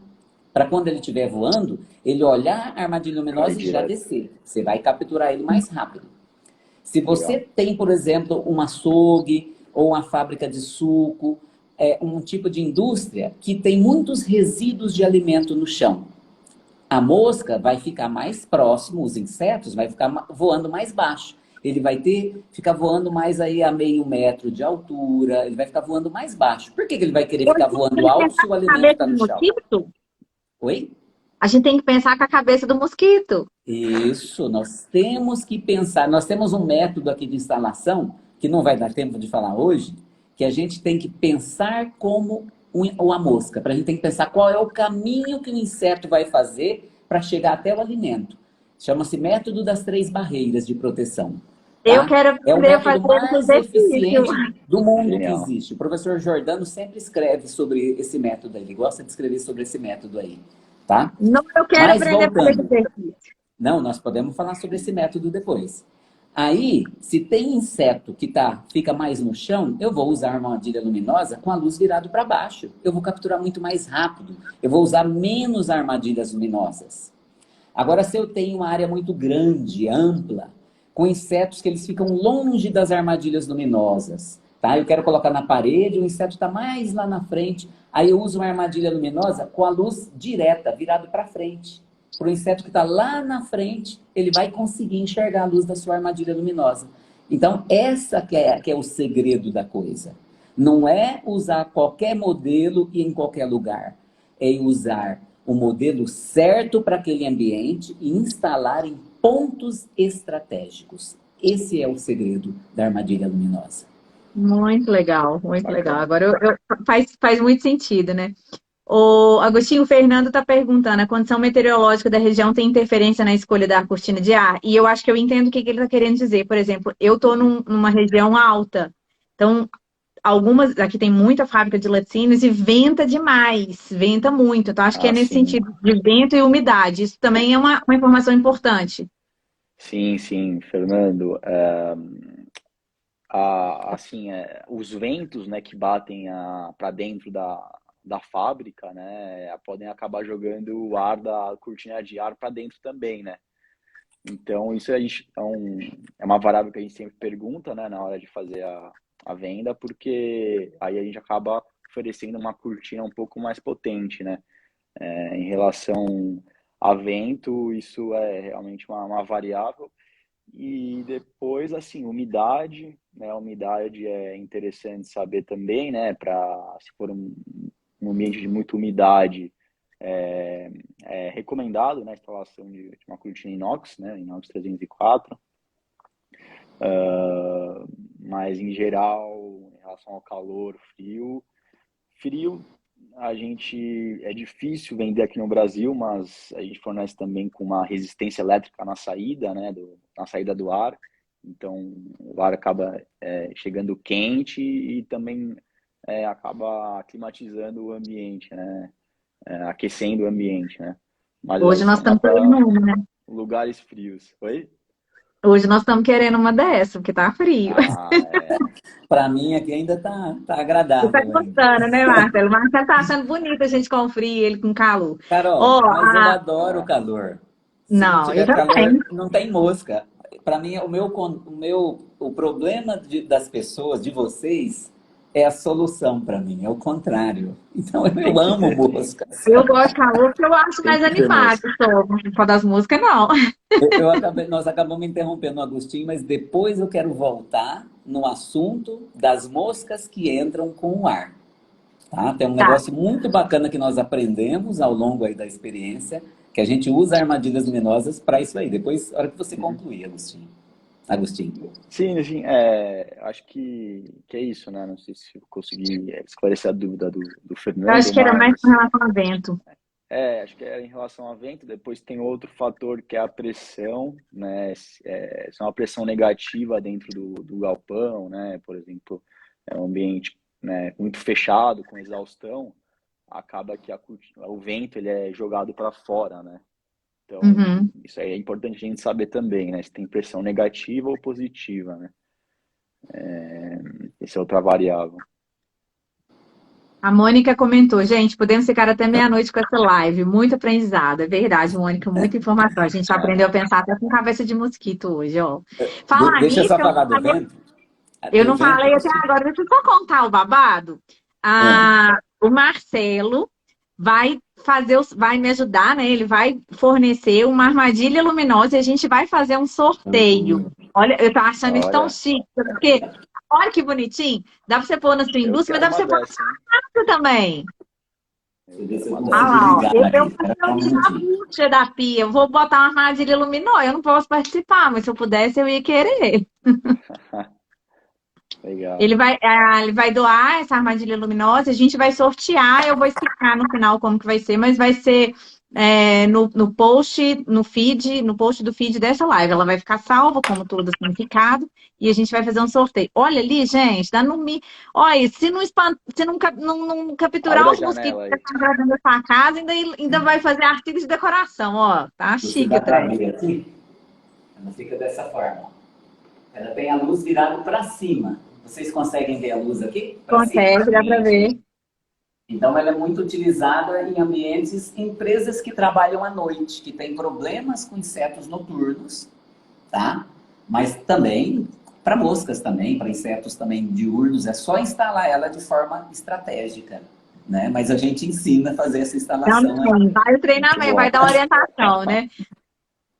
Para quando ele estiver voando, ele olhar a armadilha Cai luminosa e já direto. descer. Você vai capturar ele mais rápido. Se você Legal. tem, por exemplo, um açougue ou uma fábrica de suco, um tipo de indústria que tem muitos resíduos de alimento no chão, a mosca vai ficar mais próximo, os insetos vai ficar voando mais baixo. Ele vai ficar voando mais aí a meio metro de altura, ele vai ficar voando mais baixo. Por que que ele vai querer eu ficar tenho voando que alto pensar se o com a alimento cabeça está do no chão? mosquito. Oi? A gente tem que pensar com a cabeça do mosquito. Isso, nós temos que pensar. Nós temos um método aqui de instalação, que não vai dar tempo de falar hoje, que a gente tem que pensar como a mosca. Para a gente tem que pensar qual é o caminho que o inseto vai fazer para chegar até o alimento. Chama-se método das 3 barreiras de proteção. Eu Tá? quero É o aprender a método fazer esse mais exercício. eficiente do mundo que Genial. existe. O professor Jordano sempre escreve sobre esse método aí. Ele gosta de escrever sobre esse método aí. Tá? Não, eu quero Mas aprender a fazer esse voltando. exercício. Não, nós podemos falar sobre esse método depois. Aí, se tem inseto que fica mais no chão, eu vou usar uma armadilha luminosa com a luz virada para baixo. Eu vou capturar muito mais rápido. Eu vou usar menos armadilhas luminosas. Agora, se eu tenho uma área muito grande, ampla, com insetos que eles ficam longe das armadilhas luminosas, tá? Eu quero colocar na parede, o inseto está mais lá na frente, aí eu uso uma armadilha luminosa com a luz direta, virado para frente. Para o inseto que está lá na frente, ele vai conseguir enxergar a luz da sua armadilha luminosa. Então, essa que é o segredo da coisa. Não é usar qualquer modelo e em qualquer lugar. É usar o modelo certo para aquele ambiente e instalar em pontos estratégicos. Esse é o segredo da armadilha luminosa. Muito legal, muito legal. Bacana. Agora faz muito sentido, né? O Agostinho Fernando está perguntando: a condição meteorológica da região tem interferência na escolha da cortina de ar? E eu acho que eu entendo o que ele está querendo dizer. Por exemplo, eu estou numa região alta, então algumas aqui tem muita fábrica de laticínios e venta demais, venta muito. Então acho que é Ah, nesse sim. sentido de vento e umidade. Isso também é uma informação importante. Sim, sim, Fernando. Assim, os ventos, né, que batem para dentro da fábrica, né, podem acabar jogando o ar da cortina de ar para dentro também, né? Então, isso é uma variável que a gente sempre pergunta, né, na hora de fazer a venda, porque aí a gente acaba oferecendo uma cortina um pouco mais potente, né? Em relação a vento, isso é realmente uma variável. E depois, assim, umidade, né? Umidade é interessante saber também, né? Para se for um ambiente de muita umidade, é recomendado, né, a instalação de uma cortina inox, né? Inox 304. Mas em geral, em relação ao calor, frio é difícil vender aqui no Brasil, mas a gente fornece também com uma resistência elétrica na saída, né, na saída do ar. Então, o ar acaba chegando quente e também acaba climatizando o ambiente, né, aquecendo o ambiente, né. Mas Hoje isso nós é mais estamos para querendo uma, né? lugares frios. Oi? Hoje nós estamos querendo uma dessa, porque tá frio. Ah, é. Para mim aqui ainda tá Você tá agradável ainda. gostando, né, Marcelo? O Marcelo tá achando bonito a gente com frio e ele com calor. Carol, Ó, mas eu adoro o calor. Se não não, eu tiver também. calor, não tem mosca. Para mim, o problema das pessoas, de vocês, é a solução para mim, é o contrário. Então eu amo moscas. Eu gosto de calor porque eu acho Tem mais que ter animado. mosca. Sou das músicas, não. Nós acabamos interrompendo o Agostinho, mas depois eu quero voltar no assunto das moscas que entram com o ar. Tá? Tem um Tá. negócio muito bacana que nós aprendemos ao longo aí da experiência, que a gente usa armadilhas luminosas para isso aí. Depois, a hora que você Uhum. concluir, Agostinho. Agostinho. Sim, assim, acho que é isso, né? Não sei se eu consegui esclarecer a dúvida do Eu acho Fernando, que era mais com mas relação ao vento. acho que era em relação ao vento. Depois tem outro fator que é a pressão, né? Se é uma pressão negativa dentro do galpão, né? Por exemplo, é um ambiente, né, muito fechado, com exaustão, acaba que o vento ele é jogado para fora, né? Então, Uhum. isso aí é importante a gente saber também, né? Se tem pressão negativa ou positiva, né? Essa é outra variável. A Mônica comentou, gente, podemos ficar até meia-noite com essa live. Muito aprendizado. É verdade, Mônica, muita informação. A gente aprendeu a pensar até com cabeça de mosquito hoje, ó. Falar Deixa eu nisso, só falar do vento. eu Do não vento, falei até Agostinho. agora, deixa eu só contar o babado. Ah, O Marcelo vai me ajudar, né? Ele vai fornecer uma armadilha luminosa e a gente vai fazer um sorteio. Olha, eu tô achando isso tão Olha, chique, porque olha que bonitinho. Dá pra você pôr na sua eu indústria, mas quero dá pra uma você pôr dessa, hein? na sua também. deixa eu Eu ver quero se eu uma Ah consigo dessa. lá, ó. ligar Eu aqui. vou Espera fazer só um um minutinho. jabuti da pia. Eu vou botar uma armadilha luminó. Eu não posso participar, mas se eu pudesse, eu ia querer. Legal. Ele vai doar essa armadilha luminosa, a gente vai sortear, eu vou explicar no final como que vai ser, mas vai ser no post, no post do feed dessa live. Ela vai ficar salva, como todo o significado, e a gente vai fazer um sorteio. Olha ali, gente, dá no mi. Olha, se não Abre capturar a os mosquitos janela que aí. estão gravando na sua casa, ainda vai fazer artigos de decoração, ó. Tá Você chique dá o para trem. ver aqui? Ela fica dessa forma. Ela tem a luz virada para cima. Vocês conseguem ver a luz aqui? Para cima? Consegue, dá pra ver. Então, ela é muito utilizada em ambientes, empresas que trabalham à noite, que têm problemas com insetos noturnos, tá? Mas também para moscas também, para insetos também diurnos, é só instalar ela de forma estratégica, né? Mas a gente ensina a fazer essa instalação aí. Também, vai o Muito treinamento, vai bom. dar orientação, né?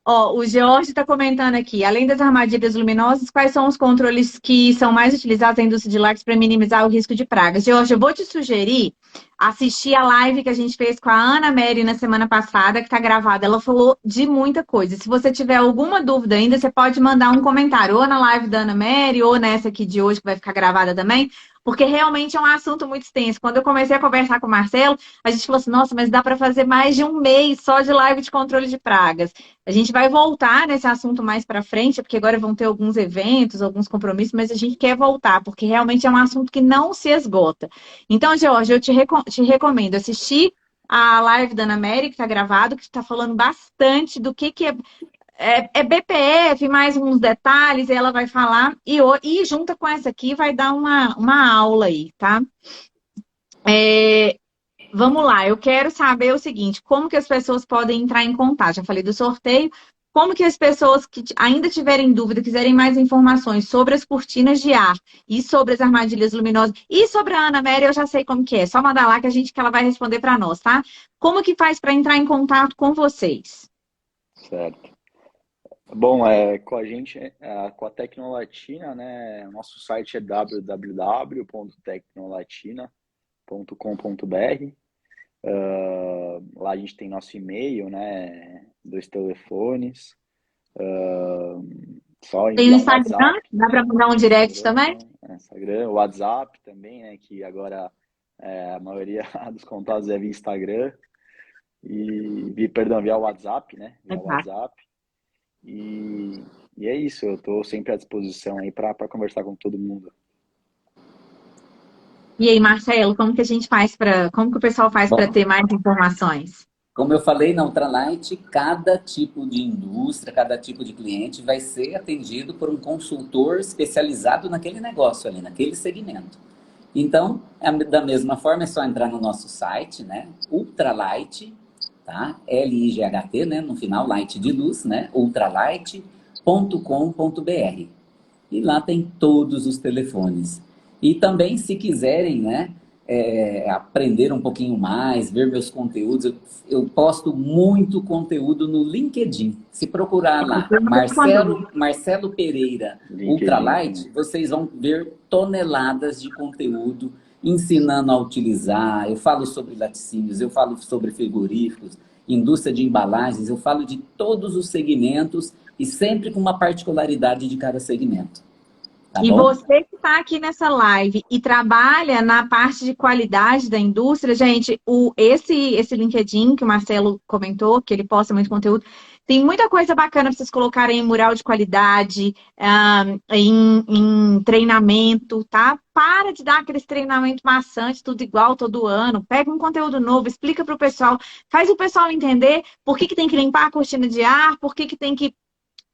Ó, o George está comentando aqui, além das armadilhas luminosas, quais são os controles que são mais utilizados na indústria de lácteos para minimizar o risco de pragas? George, eu vou te sugerir assistir a live que a gente fez com a Ana Mary na semana passada, que está gravada. Ela falou de muita coisa. Se você tiver alguma dúvida ainda, você pode mandar um comentário, ou na live da Ana Mary, ou nessa aqui de hoje, que vai ficar gravada também, porque realmente é um assunto muito extenso. Quando eu comecei a conversar com o Marcelo, a gente falou assim, nossa, mas dá para fazer mais de um mês só de live de controle de pragas. A gente vai voltar nesse assunto mais para frente, porque agora vão ter alguns eventos, alguns compromissos, mas a gente quer voltar, porque realmente é um assunto que não se esgota. Então, George, eu te recomendo assistir a live da Ana Mary, que está gravado, que está falando bastante do que é BPF, mais uns detalhes, e ela vai falar, e junta com essa aqui vai dar uma aula aí, tá? Vamos lá, eu quero saber o seguinte, como que as pessoas podem entrar em contato? Já falei do sorteio. Como que as pessoas que ainda tiverem dúvida, quiserem mais informações sobre as cortinas de ar e sobre as armadilhas luminosas e sobre a Ana Mary, eu já sei como que é. Só mandar lá que ela vai responder para nós, tá? Como que faz para entrar em contato com vocês? Certo. Bom, com a gente, com a Tecnolatina, né? Nosso site é www.tecnolatina.com.br. Lá a gente tem nosso e-mail, né? 2 telefones. Só Tem o enviar um Instagram, WhatsApp. dá para mandar um direct também? Instagram, WhatsApp também, né? Que agora a maioria dos contatos é via Instagram. Perdão, via WhatsApp, né? Via Exato. WhatsApp. E é isso, eu estou sempre à disposição aí para conversar com todo mundo. E aí, Marcelo, como que a gente faz como que o pessoal faz para Bom, ter mais informações? como eu falei na Ultralight, cada tipo de indústria, cada tipo de cliente vai ser atendido por um consultor especializado naquele negócio ali, naquele segmento. Então, da mesma forma, é só entrar no nosso site, né? Ultralight, tá? L-I-G-H-T, né? No final, light de luz, né? ultralight.com.br. E lá tem todos os telefones. E também, se quiserem, né? Aprender um pouquinho mais, ver meus conteúdos, eu posto muito conteúdo no LinkedIn. Se procurar lá, Marcelo Pereira Ultralight, vocês vão ver toneladas de conteúdo ensinando a utilizar. Eu falo sobre laticínios, eu falo sobre frigoríficos, indústria de embalagens, eu falo de todos os segmentos e sempre com uma particularidade de cada segmento. Tá E bom? você que está aqui nessa live e trabalha na parte de qualidade da indústria, gente, esse LinkedIn que o Marcelo comentou, que ele posta muito conteúdo, tem muita coisa bacana para vocês colocarem em mural de qualidade, em treinamento, tá? Para de dar aqueles treinamentos maçantes, tudo igual todo ano. Pega um conteúdo novo, explica para o pessoal, faz o pessoal entender por que tem que limpar a cortina de ar, por que tem que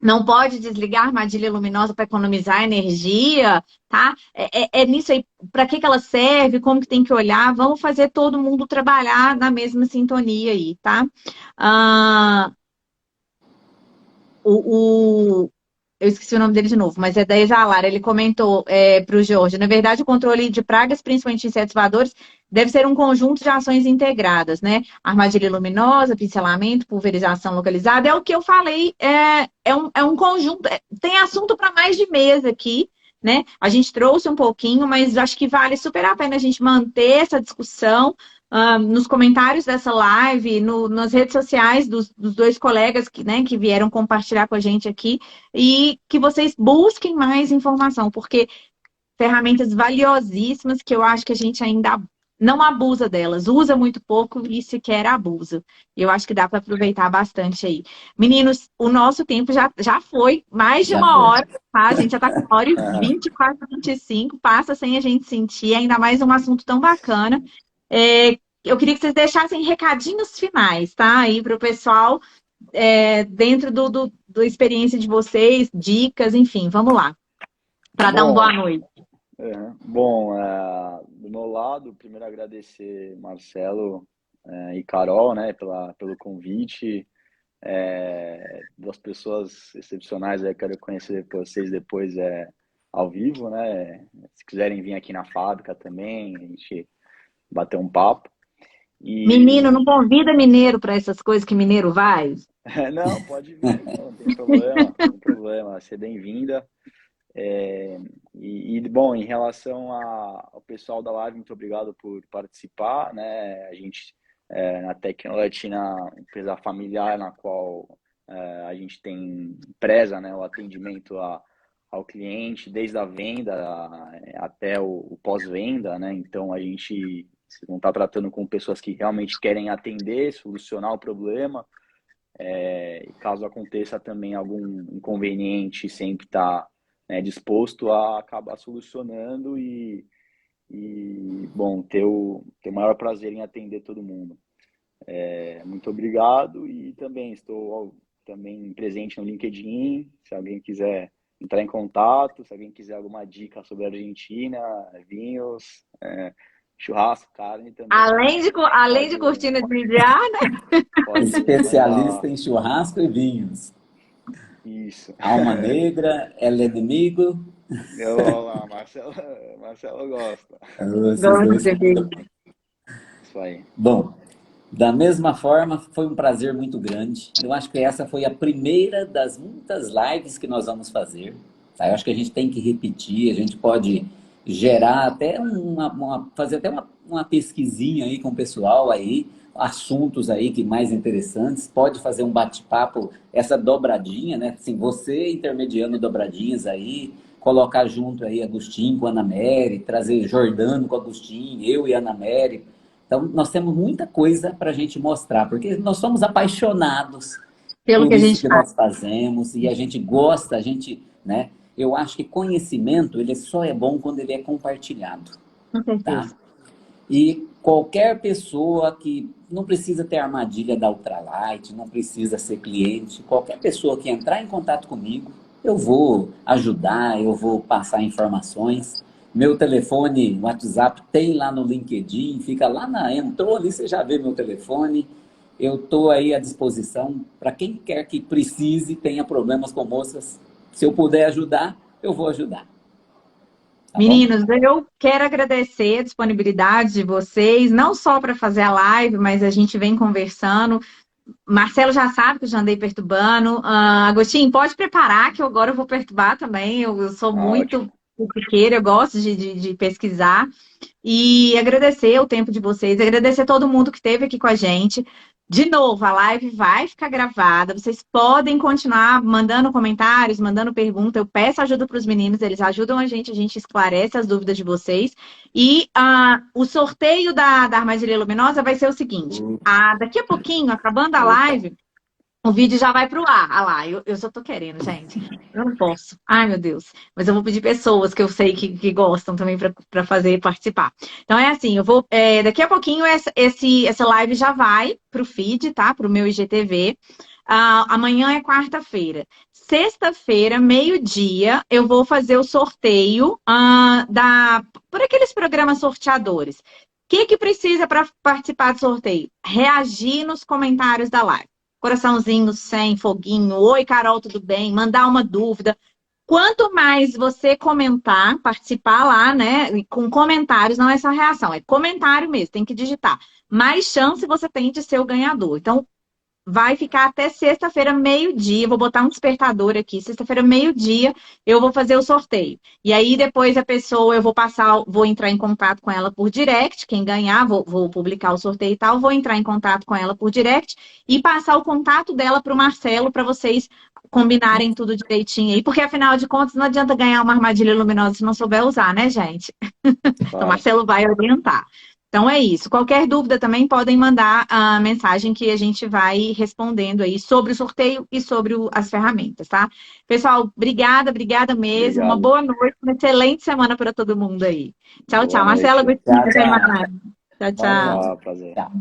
não pode desligar a armadilha luminosa para economizar energia, tá? É nisso aí, para que ela serve, como que tem que olhar. Vamos fazer todo mundo trabalhar na mesma sintonia aí, tá? Ah, eu esqueci o nome dele de novo, mas é da Exalar. Ele comentou para o Jorge, na verdade, o controle de pragas, principalmente insetos voadores, deve ser um conjunto de ações integradas, né? Armadilha luminosa, pincelamento, pulverização localizada, é o que eu falei, é um conjunto, tem assunto para mais de mesa aqui, né? A gente trouxe um pouquinho, mas acho que vale super a pena a gente manter essa discussão, nos comentários dessa live, nas redes sociais dos dois colegas que vieram compartilhar com a gente aqui, e que vocês busquem mais informação, porque ferramentas valiosíssimas que eu acho que a gente ainda não abusa delas, usa muito pouco e sequer abusa. Eu acho que dá para aproveitar bastante aí. Meninos, o nosso tempo já foi mais de uma hora, tá? A gente já está com 1h20, quase 25, passa sem a gente sentir, ainda mais um assunto tão bacana. Eu queria que vocês deixassem recadinhos finais, tá? Aí para o pessoal, dentro da experiência de vocês, dicas, enfim, vamos lá. Para dar uma boa noite. Bom, do meu lado, primeiro agradecer Marcelo e Carol, né, pelo convite. Duas pessoas excepcionais, eu quero conhecer vocês depois ao vivo, né? Se quiserem vir aqui na fábrica também, a gente bater um papo. Menino, não convida mineiro para essas coisas que mineiro vai? Não, pode vir, não tem problema, não tem problema, ser bem-vinda. Bom, em relação ao pessoal da live, muito obrigado por participar, né? A gente, na Tecnolatina, empresa familiar na qual a gente preza, né, o atendimento ao cliente, desde a venda até o pós-venda, né? Então, a gente não está tratando com pessoas que realmente querem atender, solucionar o problema. Caso aconteça também algum inconveniente, sempre está disposto a acabar solucionando bom, ter o maior prazer em atender todo mundo. Muito obrigado e também estou presente no LinkedIn, se alguém quiser entrar em contato, se alguém quiser alguma dica sobre a Argentina, vinhos, churrasco, carne também. Além de cortina de ar, né? Especialista em churrasco e vinhos. Isso. Alma negra, ela é inimigo. Olha lá, Marcelo gosta. Isso aí. Isso aí. Bom, Da mesma forma, foi um prazer muito grande. Eu acho que essa foi a primeira das muitas lives que nós vamos fazer. Tá? Eu acho que a gente tem que repetir, a gente pode gerar até fazer até uma pesquisinha aí com o pessoal aí, assuntos aí que mais interessantes. Pode fazer um bate-papo, essa dobradinha, né? Assim, você intermediando dobradinhas aí, colocar junto aí Agostinho com a Ana Mary, trazer Jordano com Agostinho, eu e a Ana Mary. Então, nós temos muita coisa para a gente mostrar, porque nós somos apaixonados Pelo por que a isso gente que faz, nós fazemos e a gente gosta, a gente, né? Eu acho que conhecimento, ele só é bom quando ele é compartilhado, com tá? certeza. E qualquer pessoa que não precisa ter armadilha da Ultralight, não precisa ser cliente, qualquer pessoa que entrar em contato comigo, eu vou ajudar, eu vou passar informações. Meu telefone, WhatsApp, tem lá no LinkedIn, fica lá entrou ali, você já vê meu telefone. Eu estou aí à disposição para quem quer que precise, tenha problemas com moças. Se eu puder ajudar, eu vou ajudar. Tá bom? Meninos, eu quero agradecer a disponibilidade de vocês, não só para fazer a live, mas a gente vem conversando. Marcelo já sabe que eu já andei perturbando. Agostinho, pode preparar, que agora eu vou perturbar também. Eu sou Ah, ótimo. muito fofoqueira, eu gosto de pesquisar. E agradecer o tempo de vocês, agradecer todo mundo que esteve aqui com a gente. De novo, a live vai ficar gravada. Vocês podem continuar mandando comentários, mandando pergunta. Eu peço ajuda para os meninos, eles ajudam a gente esclarece as dúvidas de vocês. E o sorteio da armadilha luminosa vai ser o seguinte: daqui a pouquinho, acabando a Opa. live, o vídeo já vai pro ar. Ah lá, eu só tô querendo, gente. Eu não posso. Ai, meu Deus. Mas eu vou pedir pessoas que eu sei que gostam também para fazer participar. Então é assim, eu vou. Daqui a pouquinho essa live já vai pro feed, tá? Pro meu IGTV. Amanhã é quarta-feira. Sexta-feira, meio-dia, eu vou fazer o sorteio por aqueles programas sorteadores. O que precisa para participar do sorteio? Reagir nos comentários da live. Coraçãozinho, 100, foguinho, oi, Carol, tudo bem? Mandar uma dúvida. Quanto mais você comentar, participar lá, né? Com comentários, não é só reação, é comentário mesmo, tem que digitar. Mais chance você tem de ser o ganhador. Então, vai ficar até sexta-feira, meio-dia. Vou botar um despertador aqui. Sexta-feira, meio-dia, eu vou fazer o sorteio. E aí, depois a pessoa, eu vou entrar em contato com ela por direct. Quem ganhar, vou publicar o sorteio e tal. Vou entrar em contato com ela por direct e passar o contato dela para o Marcelo para vocês combinarem tudo direitinho aí. Porque, afinal de contas, não adianta ganhar uma armadilha luminosa se não souber usar, né, gente? Então, o Claro. Marcelo vai orientar. Então é isso. Qualquer dúvida também podem mandar a mensagem que a gente vai respondendo aí sobre o sorteio e sobre as ferramentas, tá? Pessoal, obrigada mesmo. Uma Obrigado. boa noite, uma excelente semana para todo mundo aí. Tchau, Boa tchau. Marcela, noite. Agostinho, Tchau, até tchau. mais. Tchau, Boa noite. tchau. Tchau, prazer. Tchau.